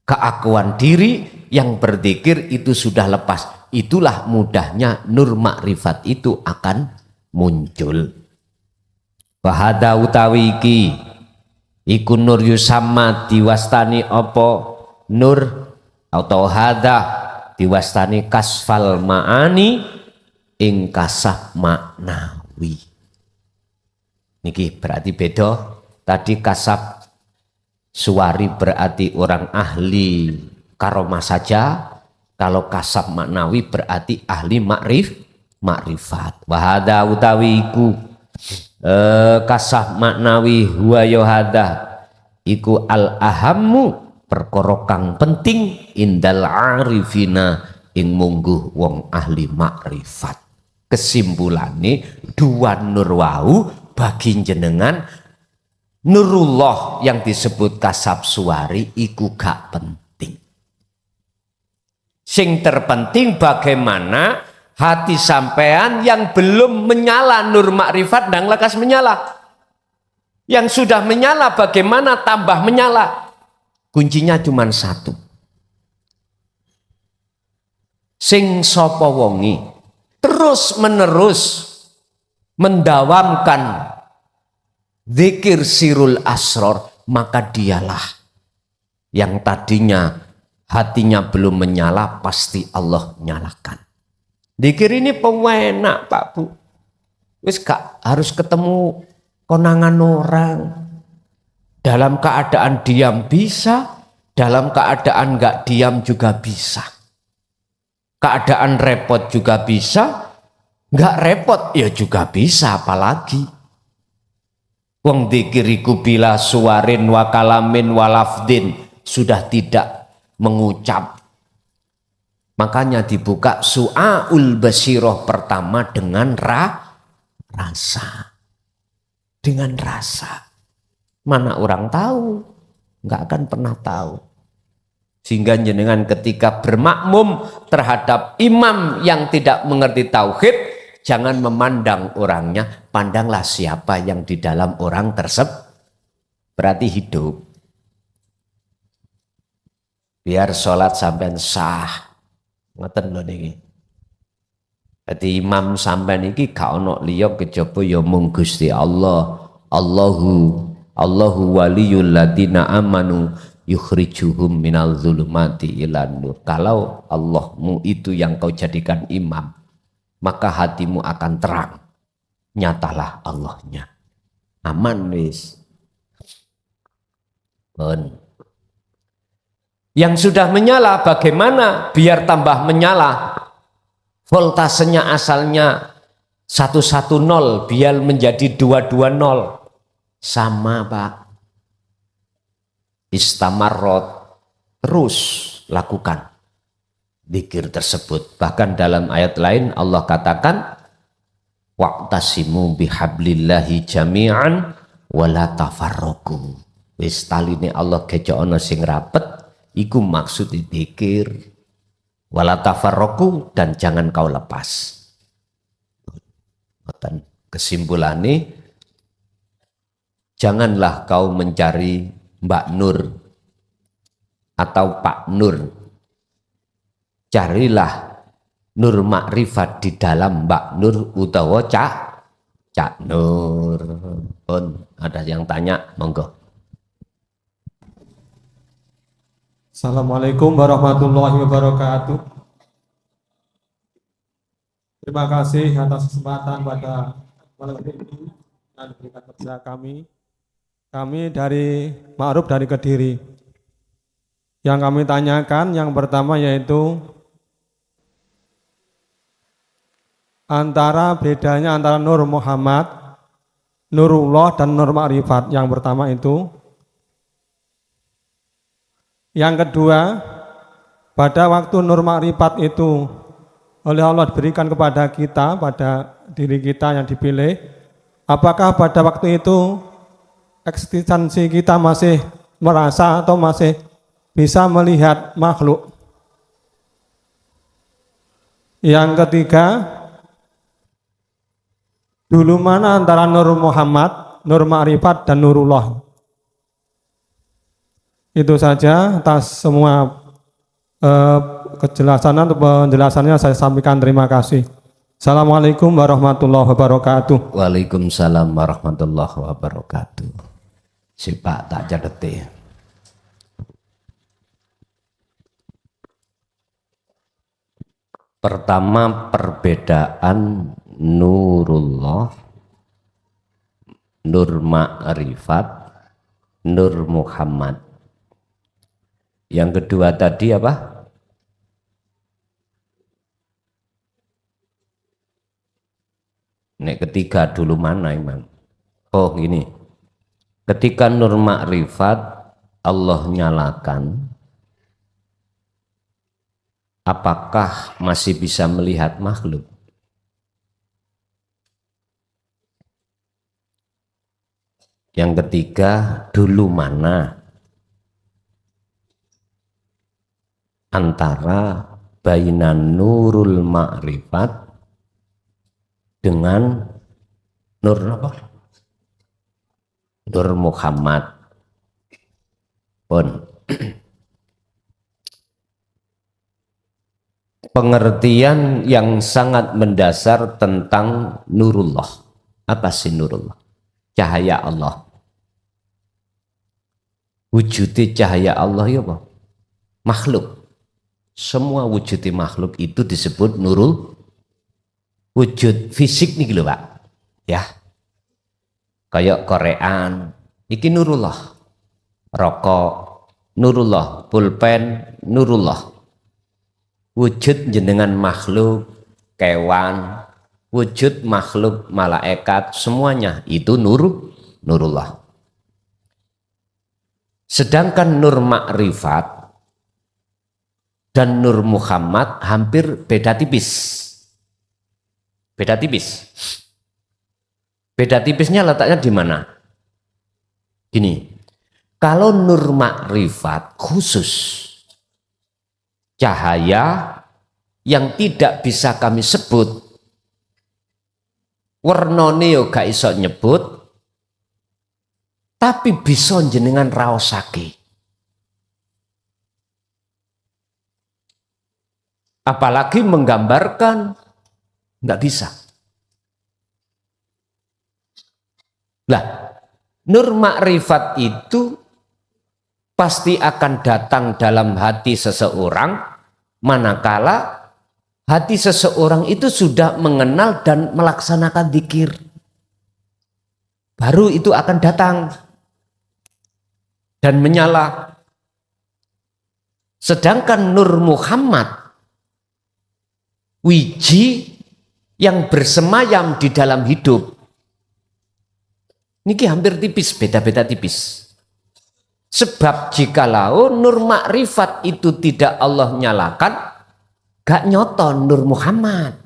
Keakuan diri yang berzikir itu sudah lepas. Itulah mudahnya nur makrifat itu akan muncul. Wahada utawi iki iku nur yusamma diwastani apa nur atau hada diwastani kasfal ma'ani ing kasaf maknawi. Niki berarti beda. Tadi kasaf suwari berarti orang ahli karomah saja. Kalau kasaf maknawi berarti ahli makrifat. Wahada utawi iku kasaf maknawi huwa yohada iku al ahammu perkara kang penting indal arifina ing mungguh wong ahli makrifat. Kesimpulane dua nur wau bagi jenengan nurullah yang disebut kasab suwari iku gak penting. Sing terpenting bagaimana hati sampean yang belum menyala nur makrifat dan lekas menyala. Yang sudah menyala bagaimana tambah menyala. Kuncinya cuma satu. Sing sapa wongi terus menerus mendawamkan zikir sirul asror, maka dialah yang tadinya hatinya belum menyala pasti Allah nyalakan. Zikir ini pewenak Pak Bu. Wis gak harus ketemu konangan orang. Dalam keadaan diam bisa, dalam keadaan gak diam juga bisa. Keadaan repot juga bisa, Nggak repot ya juga bisa, apalagi wong dzikiriku bila suwarin wa kalamin wa lafdin, sudah tidak mengucap. Makanya dibuka su'aul basiroh pertama dengan rasa. Dengan rasa. Mana orang tahu? Nggak akan pernah tahu. Sehingga jenengan ketika bermakmum terhadap imam yang tidak mengerti tauhid, jangan memandang orangnya, pandanglah siapa yang di dalam orang tersebut. Berarti hidup. Biar sholat sampai sah. Ngoten lho niki. Dadi imam sampean iki gak ono liya kejaba ya mung Gusti Allah. Allahu waliyul ladina amanu yukhrijuhum minal zulumati ilan nur. Kalau Allahmu itu yang kau jadikan imam, maka hatimu akan terang. Nyatalah Allahnya. Aman wis. Yang sudah menyala bagaimana biar tambah menyala? Voltasenya asalnya 110 biar menjadi 220. Sama Pak. Istamarrot, terus lakukan dzikir tersebut. Bahkan dalam ayat lain Allah katakan wa'tasimu bihablillahi jami'an wala tafarraqu. Wis taline Allah gejo ana sing rapet, iku maksud dzikir. Wala tafarraqu, dan jangan kau lepas. Kesimpulannya, janganlah kau mencari Mbak Nur atau Pak Nur. Carilah Nur Makrifat di dalam Mbak Nur utawa Cak Nur. Pun ada yang tanya, monggo. Assalamualaikum warahmatullahi wabarakatuh. Terima kasih atas kesempatan pada malam ini dan diberikan kepada kami. Kami dari Ma'ruf dari Kediri. Yang kami tanyakan yang pertama yaitu bedanya antara Nur Muhammad, Nurullah dan Nur Makrifat. Yang pertama itu. Yang kedua, pada waktu Nur Makrifat itu oleh Allah diberikan kepada kita, pada diri kita yang dipilih, apakah pada waktu itu eksistensi kita masih merasa atau masih bisa melihat makhluk? Yang ketiga, dulu mana antara Nur Muhammad, Nur Makrifat dan Nurullah? Itu saja atas semua kejelasan atau penjelasannya saya sampaikan, terima kasih. Assalamualaikum warahmatullahi wabarakatuh. Waalaikumsalam warahmatullahi wabarakatuh. Si Pak tak cadeti. Pertama, perbedaan Nurullah, Nur Makrifat, Nur Muhammad. Yang kedua tadi apa? Nek ketiga dulu mana Imam? Oh gini, ketika Nur Makrifat Allah nyalakan, apakah masih bisa melihat makhluk? Yang ketiga, dulu mana antara bainan Nurul Makrifat dengan Nur apa? Nur Muhammad. Pun pengertian yang sangat mendasar tentang Nurullah. Apa sih Nurullah? Cahaya Allah. Wujudnya cahaya Allah ya apa? Makhluk. Semua wujud makhluk itu disebut nurul. Wujud fisik nih lho Pak. Ya. Kayak Korean, iki nurullah. Rokok, nurullah. Pulpen, nurullah. Wujud jenengan makhluk, kewan, wujud makhluk, malaikat, semuanya itu nurullah. Sedangkan nur makrifat dan nur Muhammad hampir beda tipis. Beda tipis. Beda tipisnya letaknya di mana? Gini, kalau nur makrifat khusus cahaya yang tidak bisa kami sebut, wernane yo gak iso nyebut, tapi bisa jenengan raosake. Apalagi menggambarkan, nggak bisa. Lah, nur makrifat itu pasti akan datang dalam hati seseorang manakala hati seseorang itu sudah mengenal dan melaksanakan dzikir. Baru itu akan datang dan menyala. Sedangkan nur Muhammad, wiji yang bersemayam di dalam hidup, niki hampir tipis, beda-beda tipis. Sebab jikalau nur makrifat itu tidak Allah nyalakan, gak nyoton nur Muhammad.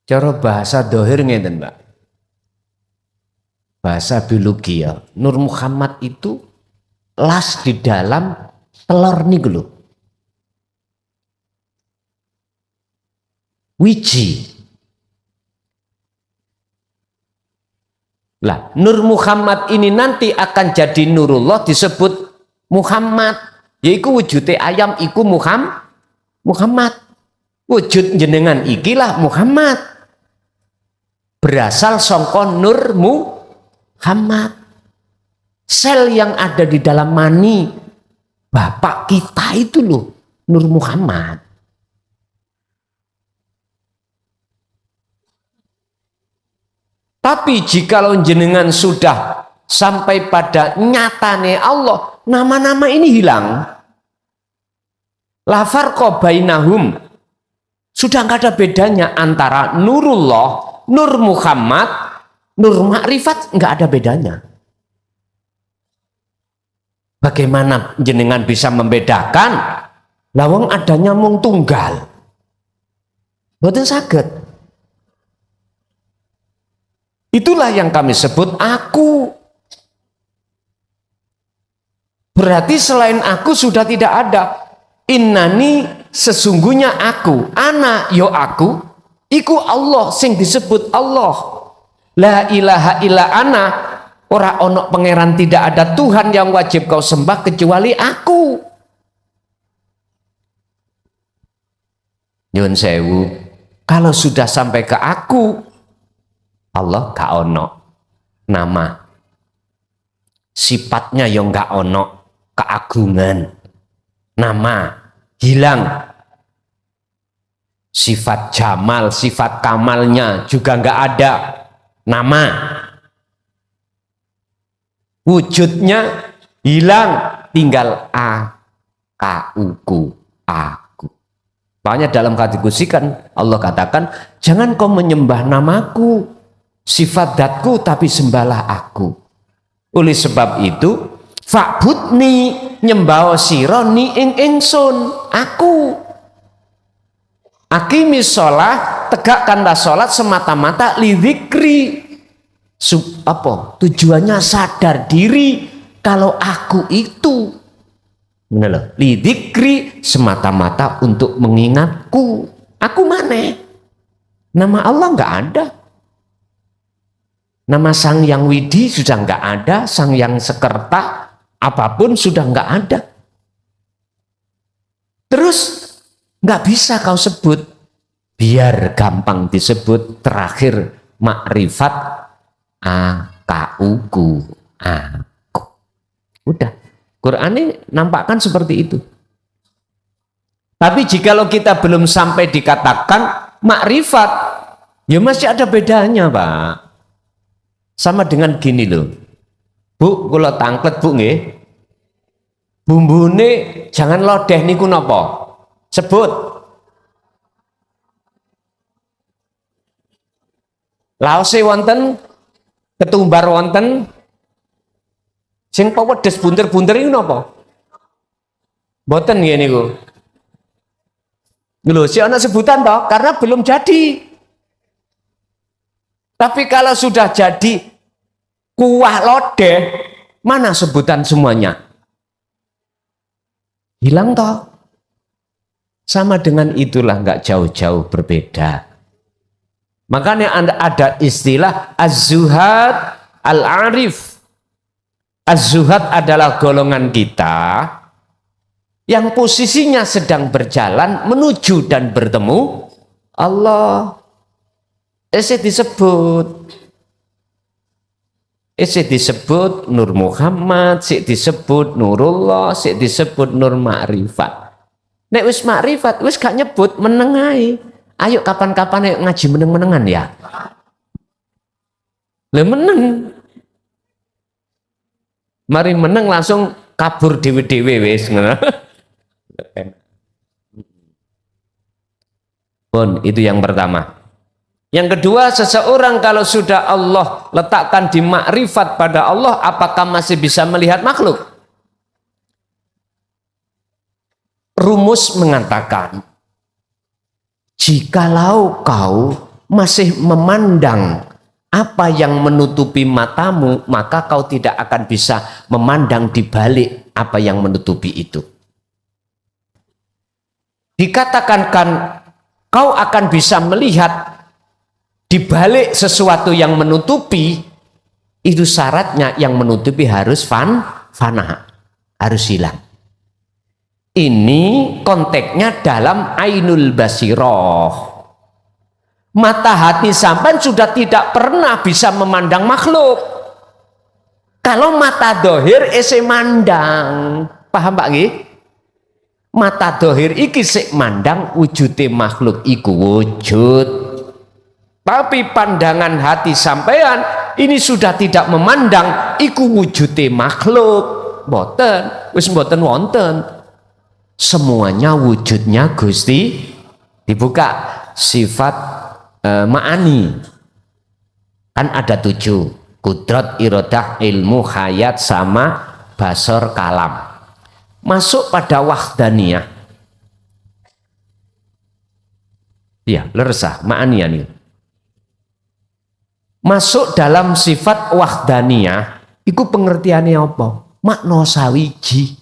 Cara bahasa dohir ngeten, Mbak. Bahasa biologi ya. Nur Muhammad itu las di dalam telur nih lho. Wiji. Lah, Nur Muhammad ini nanti akan jadi Nurullah disebut Muhammad. Yaiku wujudnya ayam iku Muhammad. Wujud jenengan ikilah Muhammad. Berasal saka Nur Muhammad. Sel yang ada di dalam mani Bapak kita itu loh, Nur Muhammad. Tapi jikalau jenengan sudah sampai pada nyatane Allah, nama-nama ini hilang. La farqa bainahum. Sudah nggak ada bedanya antara Nurullah, Nur Muhammad, Nur Makrifat, nggak ada bedanya. Bagaimana jenengan bisa membedakan? Lawang adanya mung tunggal. Boten saged. Itulah yang kami sebut aku. Berarti selain aku sudah tidak ada. Innani sesungguhnya aku, ana yo aku, iku Allah sing disebut Allah. La ilaha illa ana, ora ono pangeran, tidak ada Tuhan yang wajib kau sembah kecuali aku. Nyun sewu, kalau sudah sampai ke aku, Allah gak ono nama, sifatnya yang gak ono keagungan, nama hilang, sifat jamal, sifat kamalnya juga gak ada, nama wujudnya hilang, tinggal aku. Makanya dalam kategori kan Allah katakan, jangan kau menyembah namaku, sifat datku, tapi sembahlah aku. Oleh sebab itu, fa'budni, nyembah sira ni ing ingsun, aku. Aqimis shalah, tegakkanlah salat semata-mata li dzikri. Tujuannya sadar diri kalau aku itu li dzikri, semata-mata untuk mengingatku. Aku mana? Nama Allah nggak ada. Nama Sang Yang Widi sudah nggak ada, Sang Yang Sekerta apapun sudah nggak ada. Terus nggak bisa kau sebut, biar gampang disebut terakhir makrifat aku. Udah, Quran ini nampakkan seperti itu. Tapi jikalau kita belum sampai dikatakan makrifat, ya masih ada bedanya, Pak. Sama dengan gini loh, Bu, kalau tangklet Bu nggih, Bumbune jangan lodeh niku napa? Sebut. Laose wonten, ketumbar wonten, sing pewedes bunter-bunter niku napa? Mboten nggih niku. Lho, si ana sebutan toh, karena belum jadi. Tapi kalau sudah jadi kuah lodeh, mana sebutan semuanya? Hilang toh. Sama dengan itulah, nggak jauh-jauh berbeda. Makanya ada istilah az-zuhad al-arif. Az-zuhad adalah golongan kita yang posisinya sedang berjalan menuju dan bertemu Allah. disebut Nur Muhammad, disebut Nurullah, disebut Nur Ma'rifat. Nek wis makrifat, wis gak nyebut menengai. Ayo kapan-kapan ayo ngaji meneng-menengan ya. Lah meneng. Mari meneng langsung kabur dewe-dewe wis ngono. Pun itu yang pertama. Yang kedua, seseorang kalau sudah Allah letakkan di makrifat pada Allah, apakah masih bisa melihat makhluk? Rumus mengatakan, jikalau kau masih memandang apa yang menutupi matamu, maka kau tidak akan bisa memandang di balik apa yang menutupi itu. Dikatakan kau akan bisa melihat di balik sesuatu yang menutupi, itu syaratnya yang menutupi harus fana, harus hilang. Ini konteksnya dalam ainul basiroh. Mata hati sampai sudah tidak pernah bisa memandang makhluk. Kalau mata dohir ese mandang, paham Pak Nggih? Mata dohir iki sik mandang wujude makhluk iku wujud. Tapi pandangan hati sampean ini sudah tidak memandang iku wujude makhluk. Mboten, wis mboten wonten. Semuanya wujudnya Gusti. Dibuka sifat ma'ani, kan ada 7: kudrat, irodah, ilmu, hayat, sama, basor, kalam. Masuk pada wahdaniyah. Ya, leresah ma'ani ini. Masuk dalam sifat wahdaniyah, itu pengertiannya apa? Makna sawiji.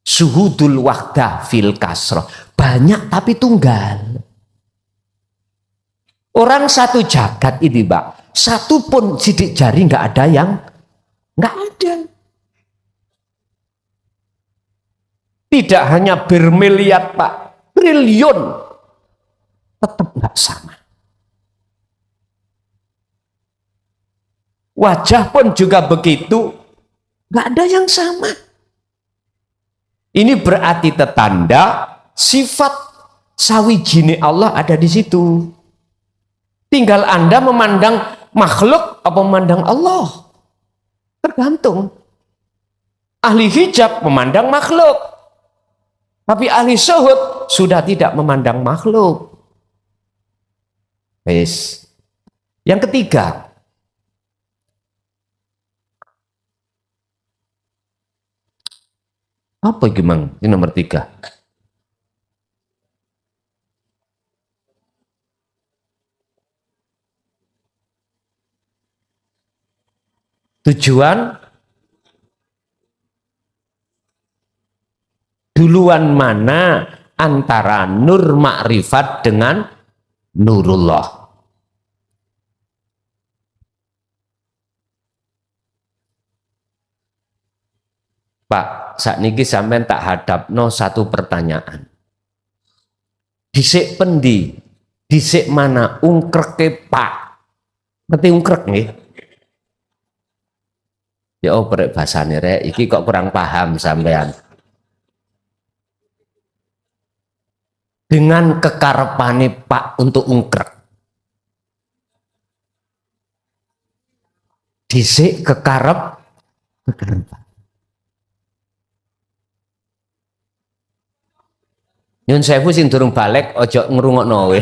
Suhudul wahdah fil kasroh, banyak tapi tunggal. Orang satu jagat ini Pak, satu pun sidik jari nggak ada yang nggak ada. Tidak hanya bermiliar Pak, triliun tetap nggak sama. Wajah pun juga begitu, nggak ada yang sama. Ini berarti tetanda sifat sawijine Allah ada di situ. Tinggal Anda memandang makhluk apa memandang Allah. Tergantung. Ahli hijab memandang makhluk. Tapi ahli syuhud sudah tidak memandang makhluk. Wes. Yang ketiga, apa gimana? Ini nomor 3. Tujuan duluan mana antara nur makrifat dengan nurullah? Pak, saat niki sampean tak hadapno satu pertanyaan. Dhisik pendi? Dhisik mana ungkreke Pak? Ngerti ungkrek nggih? Ya oprek bahasane rek, iki kok kurang paham sampean. Dengan kekarepane Pak untuk ungkrek. Dhisik kekarep. Nyun sewu sing durung balik ojo ngrungokno kowe.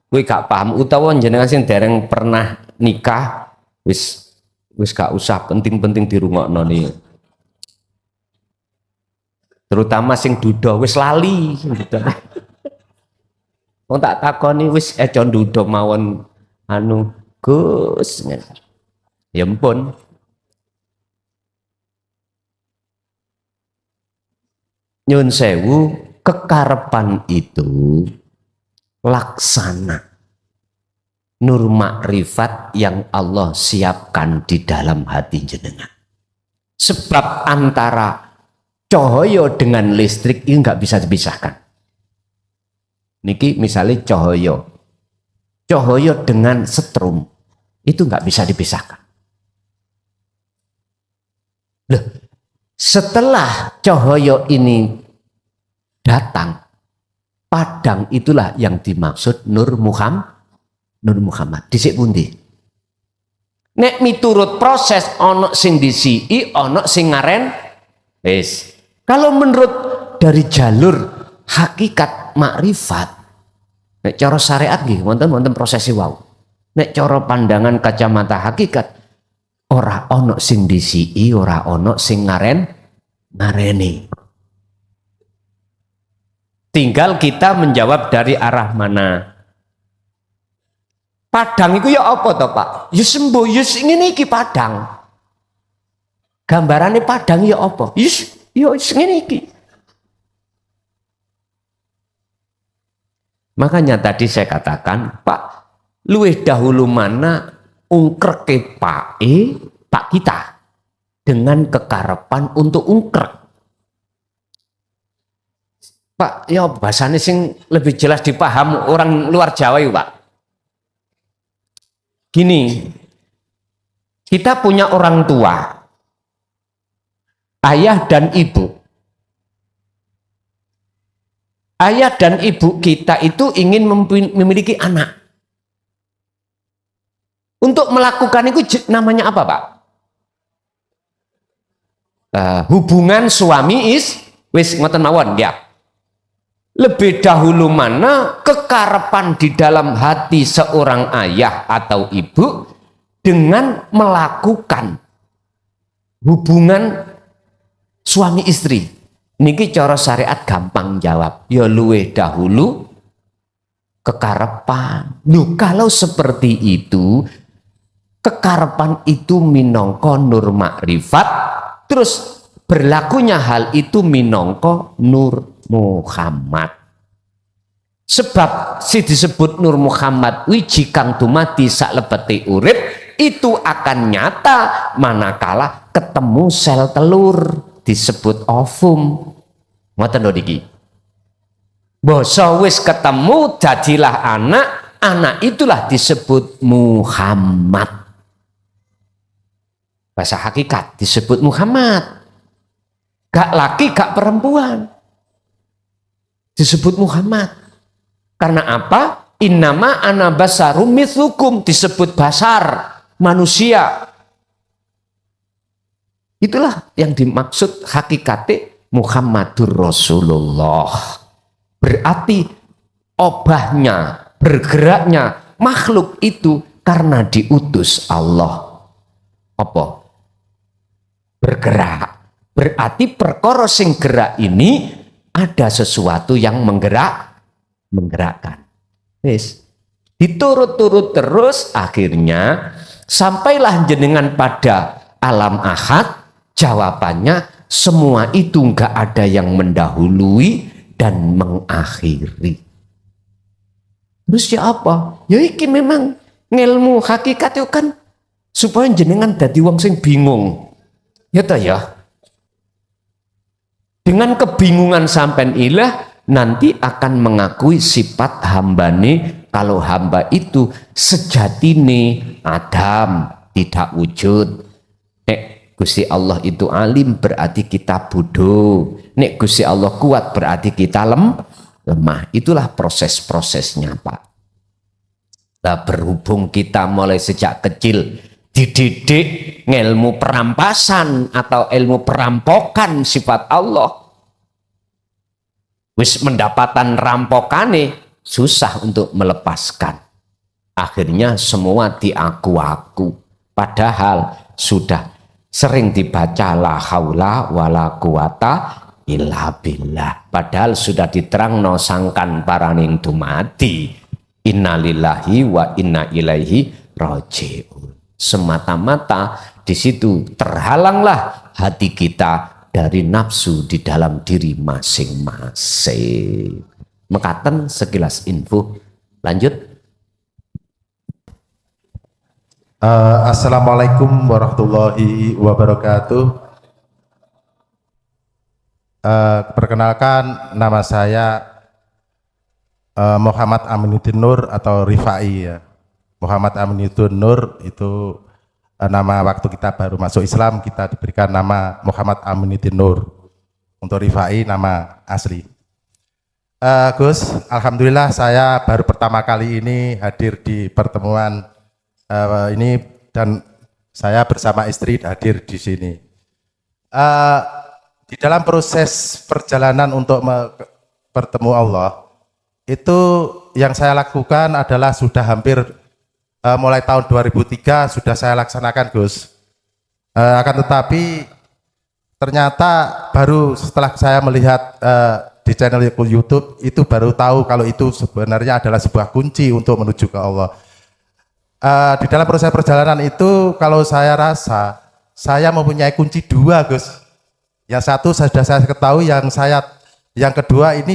Kowe gak paham utawa jenengan sing dereng pernah nikah wis gak usah penting-penting dirungokno nih. Terutama sing duda wis lali gitu. Wong tak takoni wis eco duda mawon anu Gus. Ya ampun. Nyun sewu, kekarepan itu laksana nur makrifat yang Allah siapkan di dalam hati jenengan. Sebab antara cahaya dengan listrik ini nggak bisa dipisahkan. Niki misalnya cahaya dengan setrum itu nggak bisa dipisahkan. Loh, setelah cahaya ini datang, padang itulah yang dimaksud Nur Muhammad. Dhisik pundi? Nek miturut proses ono sing disiki, ono sing ngaren wis. Kalau menurut dari jalur hakikat makrifat, nek cara syariat nggih wonten prosesi wau. Nek cara pandangan kacamata hakikat ora ono sing disiki, ora ono sing ngareni. Tinggal kita menjawab dari arah mana. Padang itu ya apa toh Pak? Ya sembuh, ya ngene iki padang. Gambarane padang ya apa? Ya ngene iki. Makanya tadi saya katakan, Pak, luwih dahulu mana ungkreke Pak kita dengan kekarepan untuk ungkrek. Pak, ya bahasanya sing lebih jelas dipaham orang luar Jawa ya Pak. Gini, kita punya orang tua, ayah dan ibu. Ayah dan ibu kita itu ingin memiliki anak. Untuk melakukan itu namanya apa Pak? Hubungan suami wis ngoten mawon ya. Lebih dahulu mana kekarepan di dalam hati seorang ayah atau ibu dengan melakukan hubungan suami istri. Niki cara syariat gampang jawab. Ya luwih dahulu kekarepan. Loh, kalau seperti itu, kekarepan itu minangka nur makrifat, terus berlakunya hal itu minangka nur Muhammad. Sebab si disebut Nur Muhammad wiji kang dumadi saklebete urip itu akan nyata manakala ketemu sel telur disebut ovum. Ngoten lho niki. Basa wis ketemu jadilah anak itulah disebut Muhammad. Bahasa hakikat disebut Muhammad. Gak laki gak perempuan. Disebut Muhammad. Karena apa? Innama ana basarum mithlukum, disebut basar, manusia. Itulah yang dimaksud hakikate Muhammadur Rasulullah. Berarti obahnya, bergeraknya makhluk itu karena diutus Allah. Apa? Bergerak. Berarti perkara sing gerak ini ada sesuatu yang menggerakkan. Wis. Diturut-turut terus akhirnya sampailah jenengan pada alam ahad. Jawabannya semua itu enggak ada yang mendahului dan mengakhiri. Terus ya apa? Ya iki memang ngilmu hakikat itu kan supaya jenengan dadi wong sing bingung. Ya ta ya. Dengan kebingungan sampean ilah nanti akan mengakui sifat hambane kalau hamba itu sejatine Adam tidak wujud. Nek Gusti Allah itu alim berarti kita bodoh. Nek Gusti Allah kuat berarti kita lemah. Itulah proses-prosesnya Pak. Nah, berhubung kita mulai sejak kecil dididik ilmu perampasan atau ilmu perampokan sifat Allah. Wis mendapatan rampokane susah untuk melepaskan. Akhirnya semua diaku-aku. Padahal sudah sering dibaca la haula wala quwata illa billah. Padahal sudah diterangno sangkan paraning dumadi. Innalillahi wa inna ilaihi raji'un. Semata-mata di situ terhalanglah hati kita dari nafsu di dalam diri masing-masing. Mekaten sekilas info. Lanjut. Assalamualaikum warahmatullahi wabarakatuh. Perkenalkan, nama saya Muhammad Aminuddin Nur atau Rifai ya. Muhammad Aminuddin Nur itu nama waktu kita baru masuk Islam, kita diberikan nama Muhammad Aminuddin Nur. Untuk Rifai nama asli. Gus, alhamdulillah saya baru pertama kali ini hadir di pertemuan ini dan saya bersama istri hadir di sini. Di dalam proses perjalanan untuk bertemu Allah, itu yang saya lakukan adalah sudah hampir mulai tahun 2003 sudah saya laksanakan, Gus. Akan tetapi ternyata baru setelah saya melihat di channel YouTube itu baru tahu kalau itu sebenarnya adalah sebuah kunci untuk menuju ke Allah. Di dalam proses perjalanan itu kalau saya rasa saya mempunyai kunci dua, Gus. Yang satu sudah saya ketahui, yang kedua ini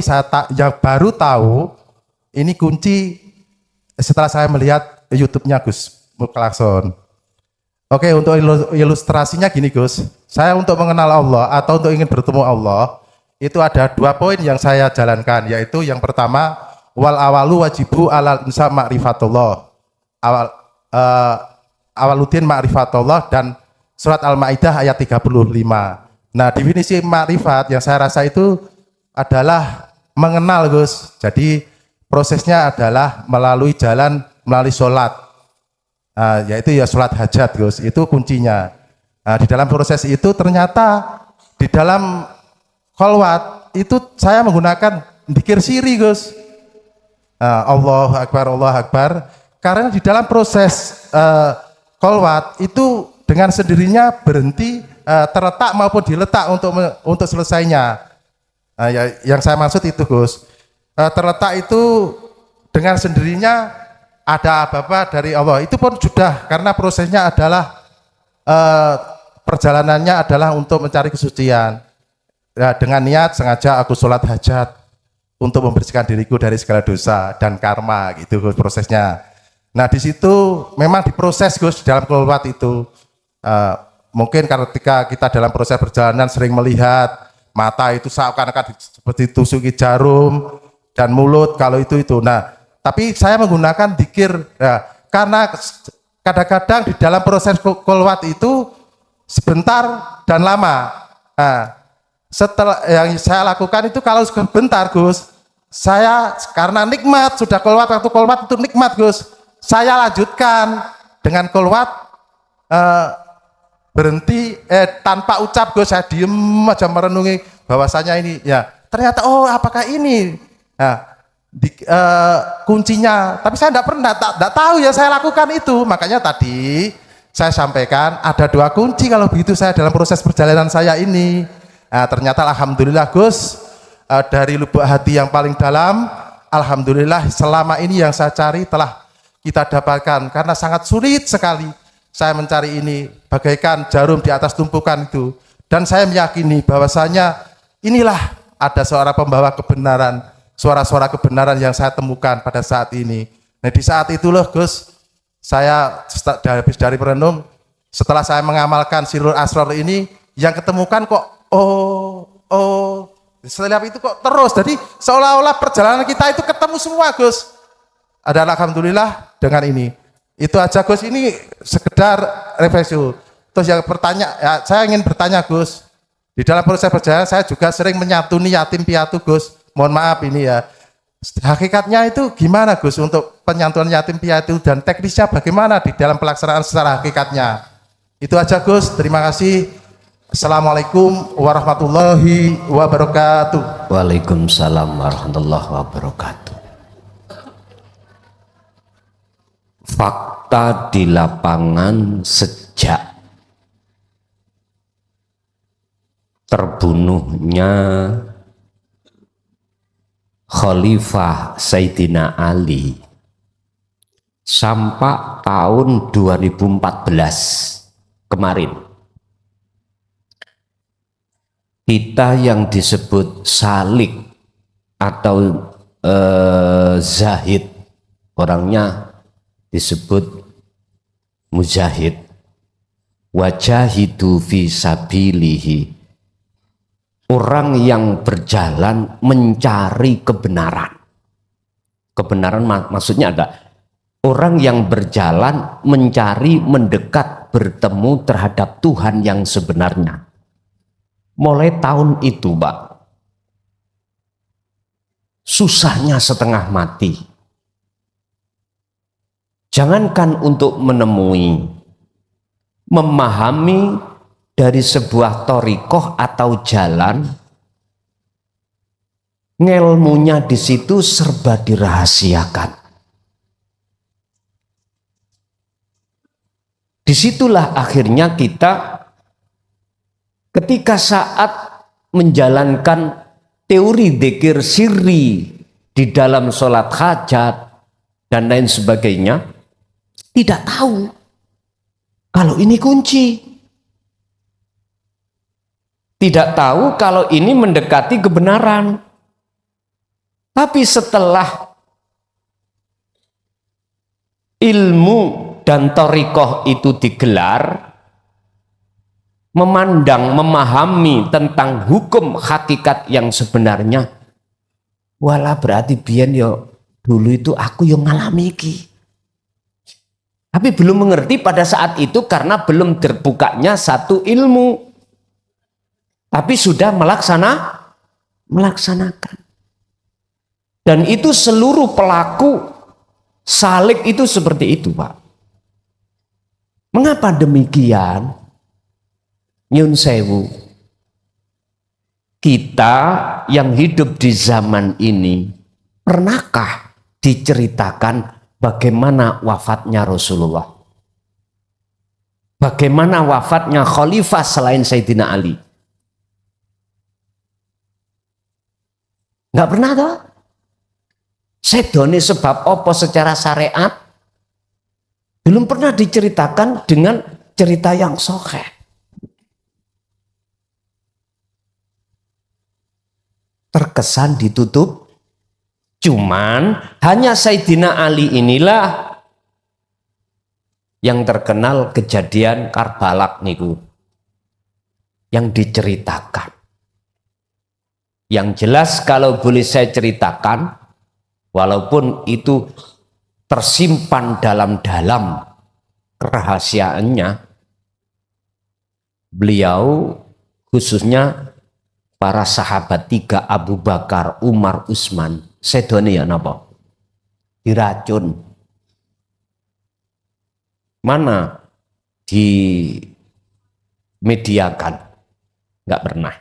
yang baru tahu ini kunci setelah saya melihat YouTube-nya Gus Muklakson. Oke, untuk ilustrasinya gini, Gus. Saya untuk mengenal Allah atau untuk ingin bertemu Allah itu ada 2 poin yang saya jalankan, yaitu yang pertama wal awalu wajibu alal insa ma'rifatullah. Awaluddin ma'rifatullah dan surat Al-Maidah ayat 35. Nah, definisi ma'rifat yang saya rasa itu adalah mengenal, Gus. Jadi prosesnya adalah melalui sholat, yaitu ya sholat hajat, Gus. Itu kuncinya. Di dalam proses itu ternyata di dalam kholwat itu saya menggunakan dzikir siri, Gus. Allahu Akbar, Allahu Akbar. Karena di dalam proses kholwat itu dengan sendirinya berhenti, terletak maupun diletak untuk selesainya. Yang saya maksud itu, Gus, terletak itu dengan sendirinya ada apa-apa dari Allah. Itu pun sudah, karena prosesnya adalah perjalanannya adalah untuk mencari kesucian. Dengan niat sengaja aku sholat hajat untuk membersihkan diriku dari segala dosa dan karma, gitu Gus, prosesnya. Nah, di situ memang diproses, Gus, dalam kholwat itu. Mungkin ketika kita dalam proses perjalanan sering melihat mata itu seakan-akan seperti tusuki jarum dan mulut kalau itu. Nah, tapi saya menggunakan dzikir karena kadang-kadang di dalam proses kholwat itu sebentar dan lama. Nah, setelah yang saya lakukan itu kalau sebentar, Gus, saya karena nikmat sudah kholwat, waktu kholwat itu nikmat, Gus. Saya lanjutkan dengan kholwat berhenti tanpa ucap, Gus. Saya diem aja merenungi bahwasanya ini ya ternyata apakah ini kuncinya, tapi saya tidak tahu ya saya lakukan itu. Makanya tadi saya sampaikan ada 2 kunci kalau begitu saya dalam proses perjalanan saya ini. Ternyata alhamdulillah, Gus, dari lubuk hati yang paling dalam, alhamdulillah selama ini yang saya cari telah kita dapatkan, karena sangat sulit sekali saya mencari ini bagaikan jarum di atas tumpukan itu. Dan saya meyakini bahwasanya inilah ada seorang pembawa kebenaran, suara-suara kebenaran yang saya temukan pada saat ini. Nah, di saat itulah, Gus, saya habis dari merenung, setelah saya mengamalkan Sirrul Asrar ini, yang ketemukan kok setelah itu kok terus. Jadi seolah-olah perjalanan kita itu ketemu semua, Gus. Ada, alhamdulillah dengan ini. Itu aja, Gus, ini sekedar refleksi. Terus yang saya ingin bertanya, Gus, di dalam proses perjalanan saya juga sering menyantuni yatim piatu, Gus. Mohon maaf ini ya. Hakikatnya itu gimana, Gus, untuk penyantunan yatim piatu dan teknisnya bagaimana di dalam pelaksanaan secara hakikatnya? Itu aja, Gus. Terima kasih. Assalamualaikum warahmatullahi wabarakatuh. Waalaikumsalam warahmatullahi wabarakatuh. Fakta di lapangan sejak terbunuhnya Khalifah Sayyidina Ali sampai tahun 2014 kemarin, kita yang disebut salik atau zahid, orangnya disebut mujahid, wajahidu fi sabilihi, orang yang berjalan mencari kebenaran. Kebenaran maksudnya ada orang yang berjalan mencari, mendekat, bertemu terhadap Tuhan yang sebenarnya. Mulai tahun itu, Pak, susahnya setengah mati. Jangankan untuk menemui, memahami dari sebuah thariqah atau jalan, ngelmunya di situ serba dirahasiakan. Disitulah akhirnya kita ketika saat menjalankan teori dzikir sirri di dalam sholat hajat dan lain sebagainya, tidak tahu kalau ini kunci, tidak tahu kalau ini mendekati kebenaran. Tapi setelah ilmu dan thariqah itu digelar, memandang, memahami tentang hukum hakikat yang sebenarnya, walah berarti biyen yo dulu itu aku yang ngalami iki. Tapi belum mengerti pada saat itu karena belum terbukanya satu ilmu. Tapi sudah melaksanakan. Dan itu seluruh pelaku salik itu seperti itu, Pak. Mengapa demikian? Nyun sewu, kita yang hidup di zaman ini, pernahkah diceritakan bagaimana wafatnya Rasulullah? Bagaimana wafatnya khalifah selain Sayyidina Ali? Nggak pernah toh? Sedone sebab apa secara syariat? Belum pernah diceritakan dengan cerita yang sahih. Terkesan ditutup, cuman hanya Sayyidina Ali inilah yang terkenal kejadian Karbala niku yang diceritakan. Yang jelas kalau boleh saya ceritakan, walaupun itu tersimpan dalam-dalam kerahasiaannya, beliau khususnya para sahabat tiga, Abu Bakar, Umar, Utsman, sedone ya napa? Diracun. Mana dimediakan? Enggak pernah.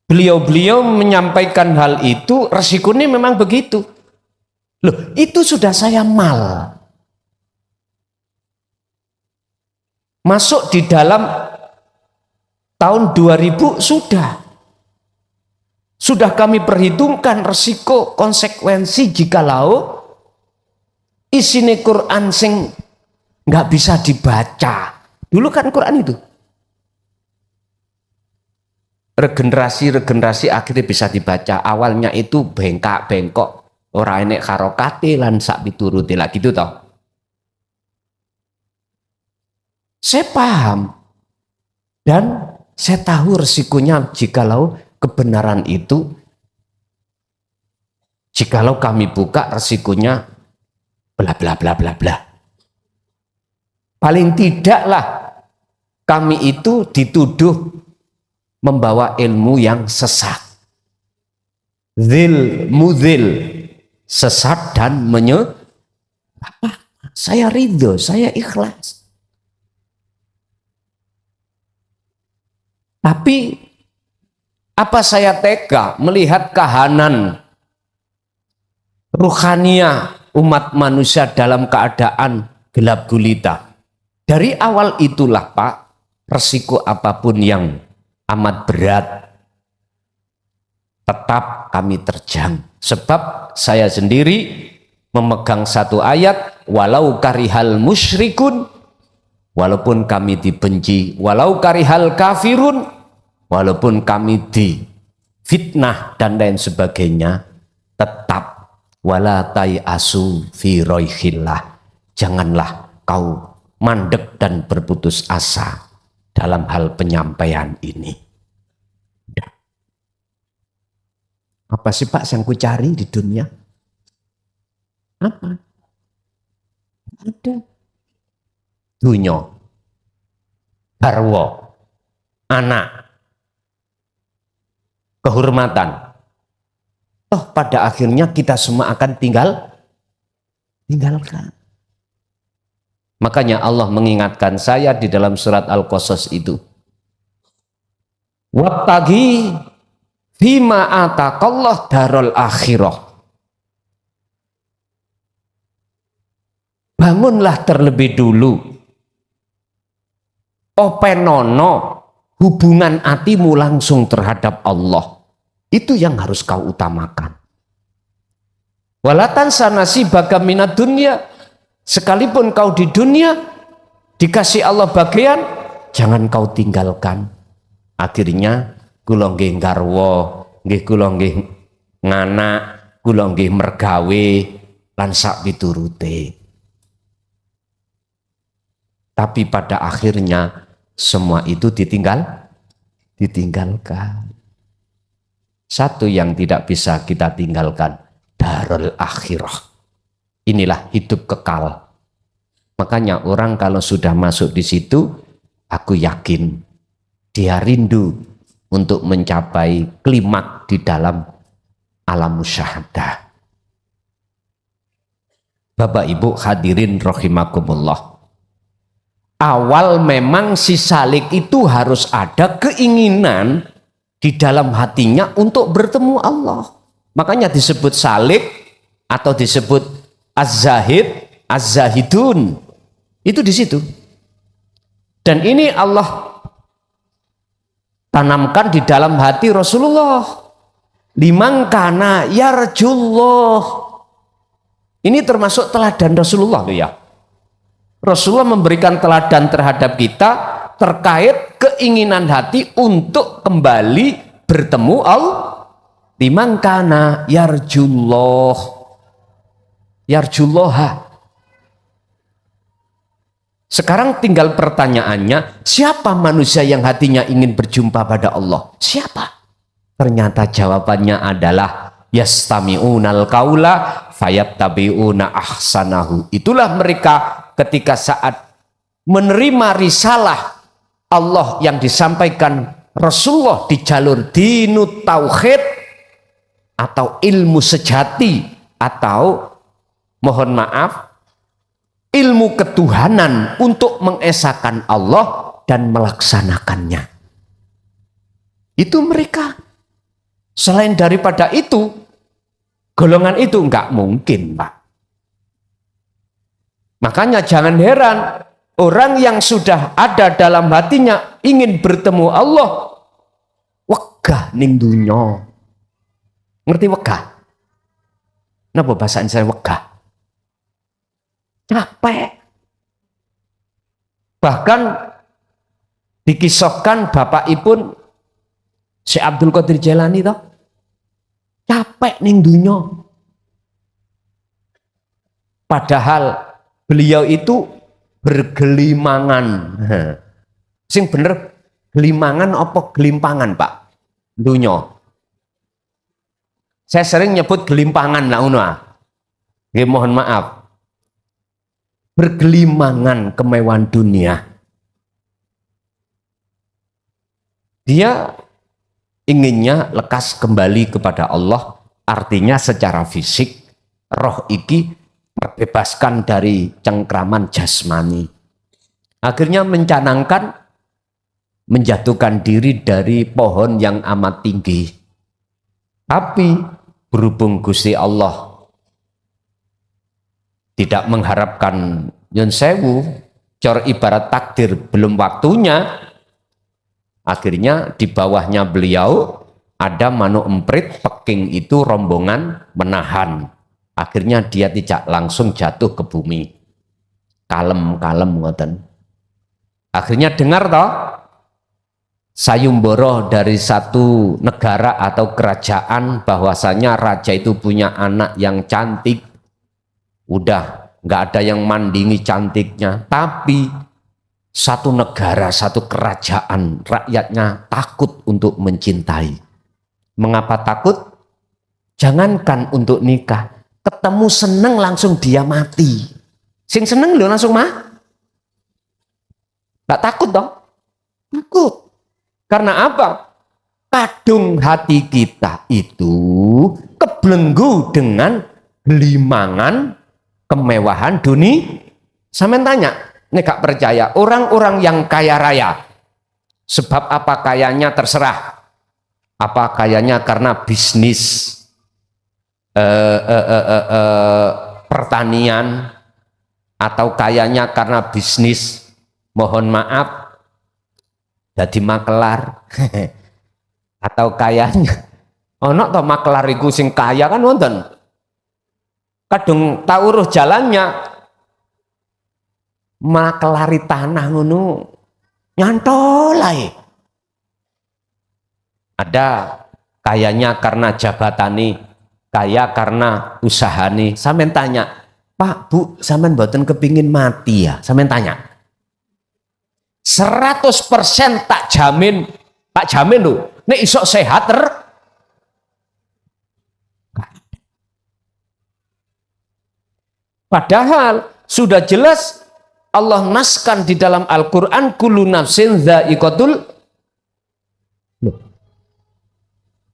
Beliau-beliau menyampaikan hal itu, resikonya memang begitu. Loh, itu sudah saya mal. Masuk di dalam tahun 2000 sudah kami perhitungkan resiko konsekuensi jikalau isine Quran sing nggak bisa dibaca. Dulu kan Quran itu regenerasi akhirnya bisa dibaca. Awalnya itu bengkak-bengkok, ora enek harokate lan sak piturute lah gitu toh. Saya paham dan saya tahu resikonya jikalau kebenaran itu, jikalau kami buka resikonya bla bla bla bla bla. Paling tidaklah kami itu dituduh membawa ilmu yang sesat. Zil mudhil, sesat dan saya ridho, saya ikhlas. Tapi apa saya tega melihat kahanan ruhania umat manusia dalam keadaan gelap gulita? Dari awal itulah Pak, resiko apapun yang amat berat tetap kami terjang. Sebab saya sendiri memegang satu ayat, walau karihal musyrikun, walaupun kami dibenci, walau karihal kafirun, walaupun kami difitnah dan lain sebagainya, tetap wala tayasu fi roihillah, janganlah kau mandek dan berputus asa dalam hal penyampaian ini. Apa sih Pak yang ku cari di dunia? Apa? Ada. Dunia, garwa, anak, kehormatan. Toh pada akhirnya kita semua akan tinggalkan. Makanya Allah mengingatkan saya di dalam surat Al-Qasas itu. Wattaqi fima ataqallah darul akhirah. Bangunlah terlebih dulu. Openono hubungan hatimu langsung terhadap Allah. Itu yang harus kau utamakan. Walatan sanasi baga minad dunya. Sekalipun kau di dunia dikasih Allah bagian, jangan kau tinggalkan. Akhirnya kula nggih garwa, nggih kula nggih nganak, kula nggih mergawe lan sak piturute. Tapi pada akhirnya semua itu ditinggalkan. Satu yang tidak bisa kita tinggalkan, darul akhirah. Inilah hidup kekal. Makanya orang kalau sudah masuk di situ, aku yakin dia rindu untuk mencapai klimak di dalam alam musyahadah. Bapak Ibu hadirin rahimakumullah. Awal memang si salik itu harus ada keinginan di dalam hatinya untuk bertemu Allah. Makanya disebut salik atau disebut az-zahid, az-zahidun. Itu di situ. Dan ini Allah tanamkan di dalam hati Rasulullah. Liman kana yarjullah. Ini termasuk teladan Rasulullah loh ya. Rasulullah memberikan teladan terhadap kita terkait keinginan hati untuk kembali bertemu Allah. Liman kana yarjullah. Yarjullaha. Sekarang tinggal pertanyaannya, siapa manusia yang hatinya ingin berjumpa pada Allah? Siapa? Ternyata jawabannya adalah yastami'unal qaula fayattabi'una ahsanahu. Itulah mereka ketika saat menerima risalah Allah yang disampaikan Rasulullah di jalur dinut tauhid atau ilmu sejati atau mohon maaf ilmu ketuhanan untuk mengesahkan Allah dan melaksanakannya. Itu mereka. Selain daripada itu, golongan itu enggak mungkin, Pak. Makanya jangan heran orang yang sudah ada dalam hatinya ingin bertemu Allah, wegah ning dunya. Ngerti wegah? Napa bahasa Indonesia wegah? Capek. Bahkan dikisahkan bapakipun Syekh Abdul Qadir Jailani toh capek ning dunya. Padahal beliau itu bergelimangan. Sing bener gelimangan apa gelimpangan, Pak? Dunya. Saya sering nyebut gelimpangan lah ngono. Nggih mohon maaf. Bergelimangan kemewahan dunia. Dia inginnya lekas kembali kepada Allah, artinya secara fisik roh iki terbebaskan dari cengkraman jasmani. Akhirnya mencanangkan menjatuhkan diri dari pohon yang amat tinggi. Tapi berhubung Gusti Allah tidak mengharapkan nyun sewu, cor ibarat takdir belum waktunya, akhirnya di bawahnya beliau ada manuk emprit peking itu rombongan menahan. Akhirnya dia tidak langsung jatuh ke bumi. Kalem-kalem ngoten. Akhirnya dengar toh, sayumbara dari satu negara atau kerajaan bahwasanya raja itu punya anak yang cantik. Udah nggak ada yang mandingi cantiknya, tapi satu negara, satu kerajaan, rakyatnya takut untuk mencintai. Mengapa takut? Jangankan untuk nikah, ketemu seneng langsung dia mati. Sing seneng lo langsung mah? Nggak takut dong? Takut. Karena apa? Kadung hati kita itu kebelenggu dengan gelimangan kemewahan dunia. Sampeyan tanya, ini gak percaya, orang-orang yang kaya raya, sebab apa kayanya terserah. Apa kayanya karena bisnis pertanian, atau kayanya karena bisnis, mohon maaf, jadi makelar. Atau kayaknya ono to makelar iku sing kaya kan wonten. Kadung tauruh jalannya makelari tanah ngono nyantol ae. Ada kayanya karena jabatani, kaya karena usahane. Sampeyan tanya, "Pak, Bu, sampeyan mboten kepingin mati ya?" Sampeyan tanya. 100% tak jamin lho, nek isok sehat padahal sudah jelas Allah naskan di dalam Al-Quran, kullu nafsin dha'iqatul.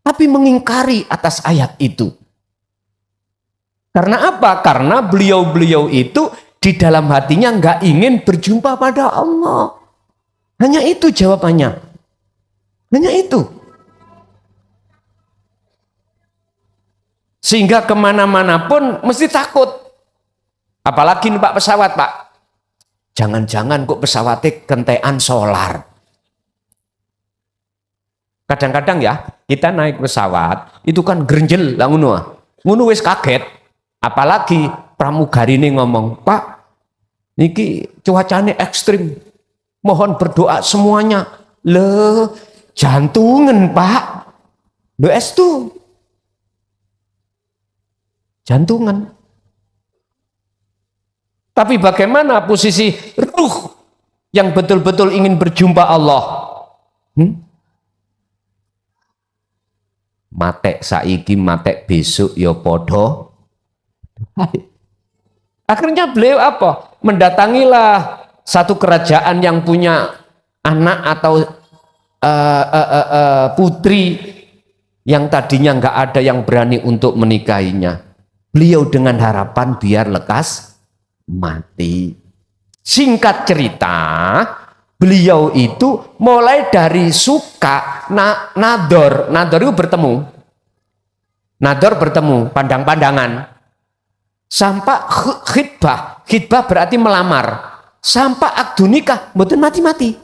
Tapi mengingkari atas ayat itu. Karena apa? Karena beliau-beliau itu di dalam hatinya nggak ingin berjumpa pada Allah. Hanya itu jawabannya. Hanya itu. Sehingga kemana-mana pun mesti takut. Apalagi numpak pesawat, Pak. Jangan-jangan kok pesawatnya kentean solar. Kadang-kadang ya, kita naik pesawat, itu kan grenjel lah ngono. Ngono wis kaget. Apalagi pramugari ini ngomong, "Pak, niki cuacanya ekstrim. Mohon berdoa semuanya." Le, jantungan, Pak. Lo es tuh. Jantungan. Tapi bagaimana posisi ruh yang betul-betul ingin berjumpa Allah? Matek saiki, matek besok, ya podo. Akhirnya beliau apa? Mendatangilah satu kerajaan yang punya anak atau putri yang tadinya nggak ada yang berani untuk menikahinya. Beliau dengan harapan biar lekas mati. Singkat cerita, beliau itu mulai dari suka nador itu bertemu, pandang-pandangan, sampai khidbah berarti melamar, sampai akdu nikah, mboten mati-mati.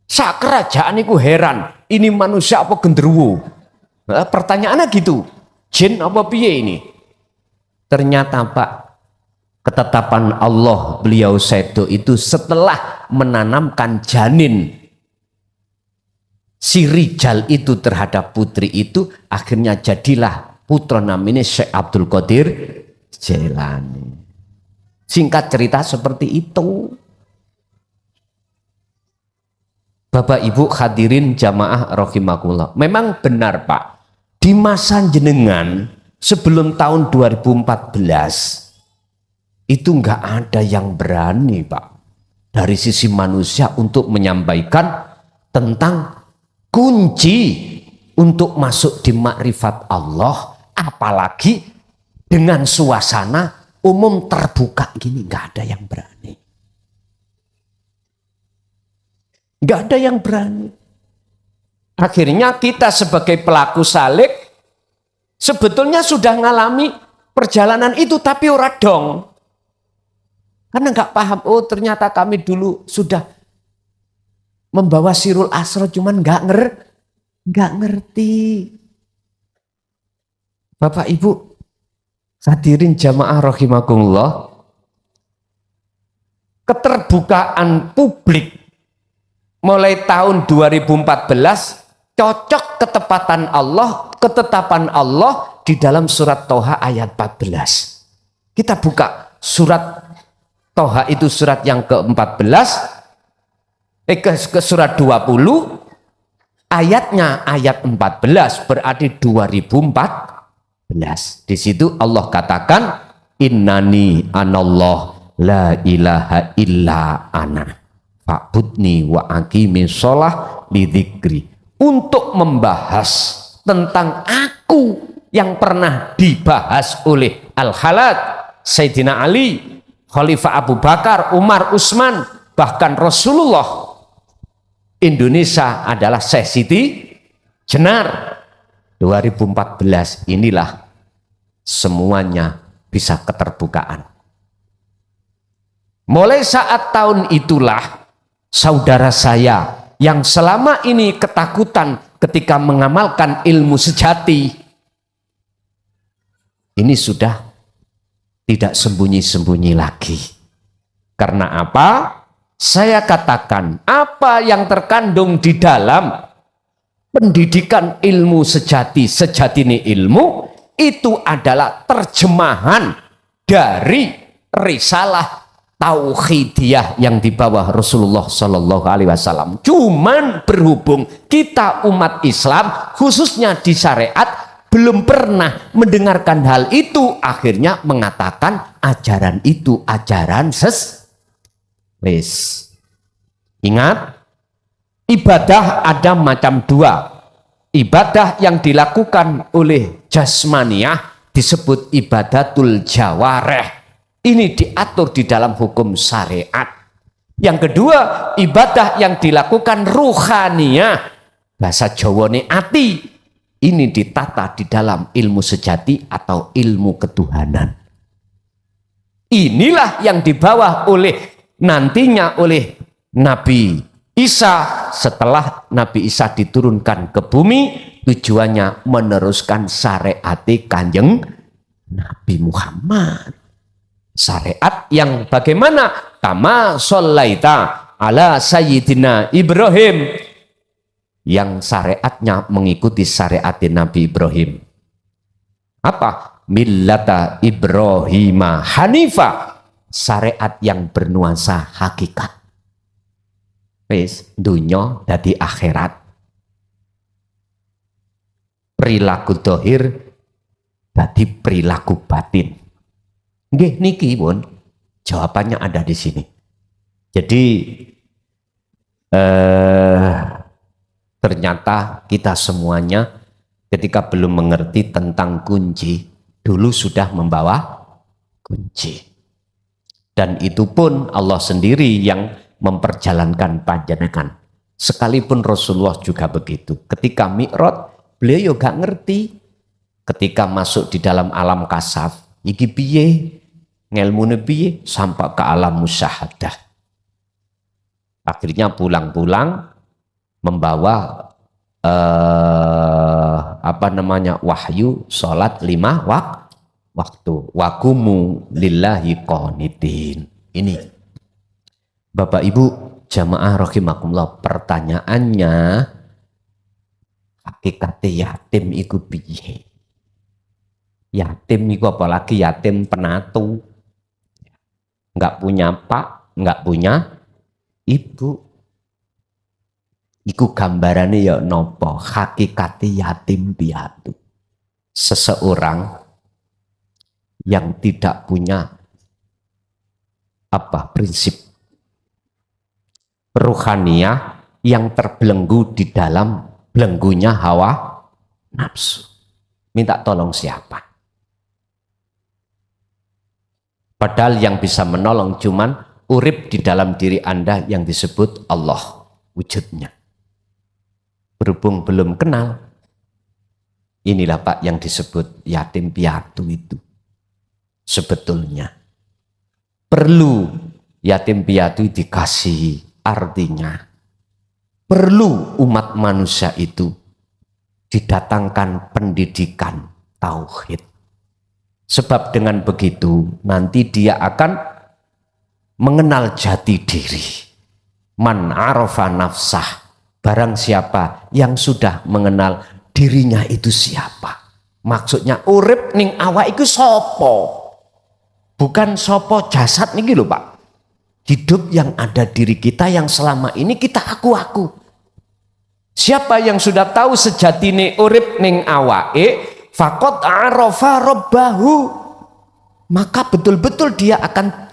Sak kerajaan iku heran, ini manusia apa genderuwo? Pertanyaannya gitu, jin apa piye ini? Ternyata Pak, ketetapan Allah beliau sedo itu setelah menanamkan janin si Rijal itu terhadap putri itu, akhirnya jadilah putra namanya Syekh Abdul Qadir Jailani. Singkat cerita seperti itu. Bapak Ibu hadirin jamaah rahimakumullah. Memang benar Pak, di masa jenengan sebelum tahun 2014 itu nggak ada yang berani Pak dari sisi manusia untuk menyampaikan tentang kunci untuk masuk di makrifat Allah, apalagi dengan suasana umum terbuka gini, nggak ada yang berani. Nggak ada yang berani. Akhirnya kita sebagai pelaku salik sebetulnya sudah ngalami perjalanan itu, tapi ora dong. Karena nggak paham, oh ternyata kami dulu sudah membawa sirul asro, cuman nggak ngerti. Bapak Ibu hadirin jamaah rahimakumullah, keterbukaan publik mulai tahun 2014 cocok ketetapan Allah di dalam surat Toha ayat 14. Kita buka surat Toha itu surat yang ke-14, ke surat 20, ayatnya ayat 14, berarti 2014. Di situ Allah katakan, innani anallah la ilaha illa ana fa'budni wa aqimi sholah lidzikri, untuk membahas tentang aku yang pernah dibahas oleh Al-Halad, Sayyidina Ali, Khalifah Abu Bakar, Umar, Utsman, bahkan Rasulullah. Indonesia adalah Syekh Siti Jenar. 2014 inilah semuanya bisa keterbukaan. Mulai saat tahun itulah saudara saya yang selama ini ketakutan ketika mengamalkan ilmu sejati, ini sudah tidak sembunyi-sembunyi lagi. Karena apa? Saya katakan, apa yang terkandung di dalam pendidikan ilmu sejati, sejatine ilmu, itu adalah terjemahan dari risalah tauhidiyah yang dibawa Rasulullah Shallallahu Alaihi Wasallam. Cuman berhubung kita umat Islam, khususnya di syariat, belum pernah mendengarkan hal itu, akhirnya mengatakan ajaran itu ajaran wis. Ingat, ibadah ada macam dua. Ibadah yang dilakukan oleh jasmaniyah disebut ibadatul jawareh. Ini diatur di dalam hukum syariat. Yang kedua, ibadah yang dilakukan ruhaniyah, bahasa Jawane ati. Ini ditata di dalam ilmu sejati atau ilmu ketuhanan. Inilah yang dibawa nantinya oleh Nabi Isa. Setelah Nabi Isa diturunkan ke bumi, tujuannya meneruskan syariat Kanjeng Nabi Muhammad. Syariat yang bagaimana? Kama sholaita ala sayyidina Ibrahim, yang syariatnya mengikuti syariat Nabi Ibrahim. Apa? Millata Ibrahima Hanifa, syariat yang bernuansa hakikat. Wis dunya dadi akhirat. Perilaku dohir dadi perilaku batin. Nggih niki pun jawabannya ada di sini. Jadi ternyata kita semuanya ketika belum mengerti tentang kunci, dulu sudah membawa kunci. Dan itu pun Allah sendiri yang memperjalankan panjenengan. Sekalipun Rasulullah juga begitu. Ketika Mi'raj, beliau gak ngerti. Ketika masuk di dalam alam kasaf, iki piye, ngelmune piye, sampai ke alam musyahadah. Akhirnya pulang-pulang membawa wahyu sholat 5 waktu. Wakumu lillahi qanitin. Ini Bapak Ibu jamaah rahimakumullah, pertanyaannya, hakikate yatim iku piye? Yatim iku apalagi yatim penatu, nggak punya pak, nggak punya ibu. Iku gambarane ya nopo? Hakikate yatim piatu. Seseorang yang tidak punya prinsip ruhaniyah, yang terbelenggu di dalam belenggunya hawa nafsu. Minta tolong siapa? Padahal yang bisa menolong cuman urip di dalam diri Anda yang disebut Allah. wujudnya. Berhubung belum kenal, inilah Pak yang disebut yatim piatu itu. Sebetulnya perlu yatim piatu dikasih artinya. Perlu umat manusia itu didatangkan pendidikan tauhid. Sebab dengan begitu nanti dia akan mengenal jati diri. Man arafa nafsah, barang siapa yang sudah mengenal dirinya itu siapa. Maksudnya urip ning awak iku sopo. Bukan sopo jasad niki lho Pak. Hidup yang ada diri kita yang selama ini kita aku-aku. Siapa yang sudah tahu sejatine urip ning awake, faqad arafa rabbahu. Maka betul-betul dia akan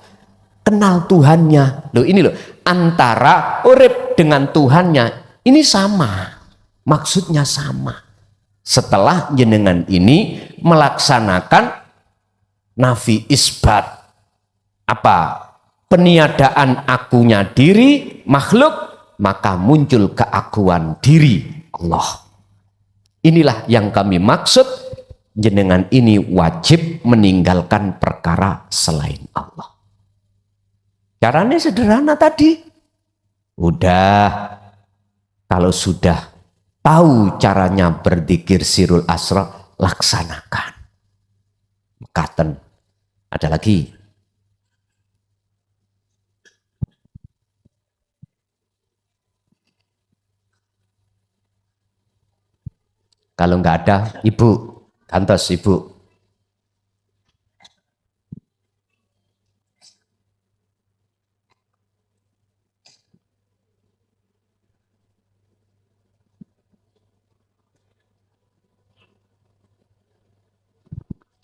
kenal Tuhannya. Loh ini loh, antara urip dengan Tuhannya ini sama. Maksudnya sama. Setelah jenengan ini melaksanakan nafi isbat, apa? Peniadaan akunya diri makhluk, maka muncul keakuan diri Allah. Inilah yang kami maksud, jenengan ini wajib meninggalkan perkara selain Allah. Caranya sederhana tadi. Udah, kalau sudah tahu caranya berzikir sirul asra, laksanakan. Mekaten. Ada lagi. Kalau nggak ada, Ibu, kantos Ibu.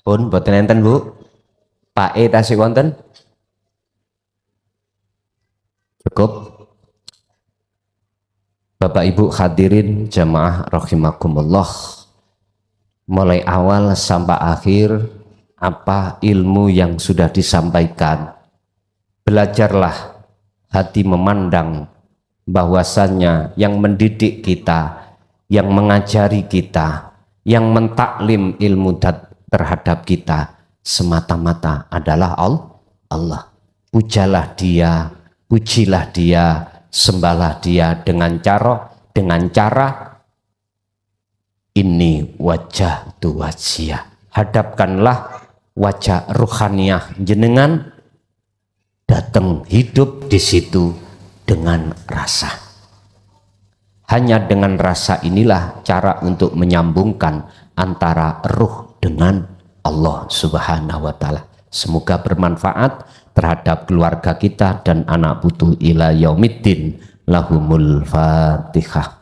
Pun boten enten Bu. Pak E tasih wonten. Cukup. Bapak Ibu hadirin jamaah rahimakumullah. Mulai awal sampai akhir apa ilmu yang sudah disampaikan. Belajarlah hati memandang bahwasannya yang mendidik kita, yang mengajari kita, yang mentaklim ilmu terhadap kita semata-mata adalah Allah. Pujalah dia, pujilah dia, sembahlah dia dengan cara ini wajah tu wajah. Hadapkanlah wajah ruhaniyah jenengan, datang hidup di situ dengan rasa. Hanya dengan rasa inilah cara untuk menyambungkan antara ruh dengan Allah Subhanahu wa taala. Semoga bermanfaat terhadap keluarga kita dan anak putu ila yaumiddin. Lahumul Fatihah.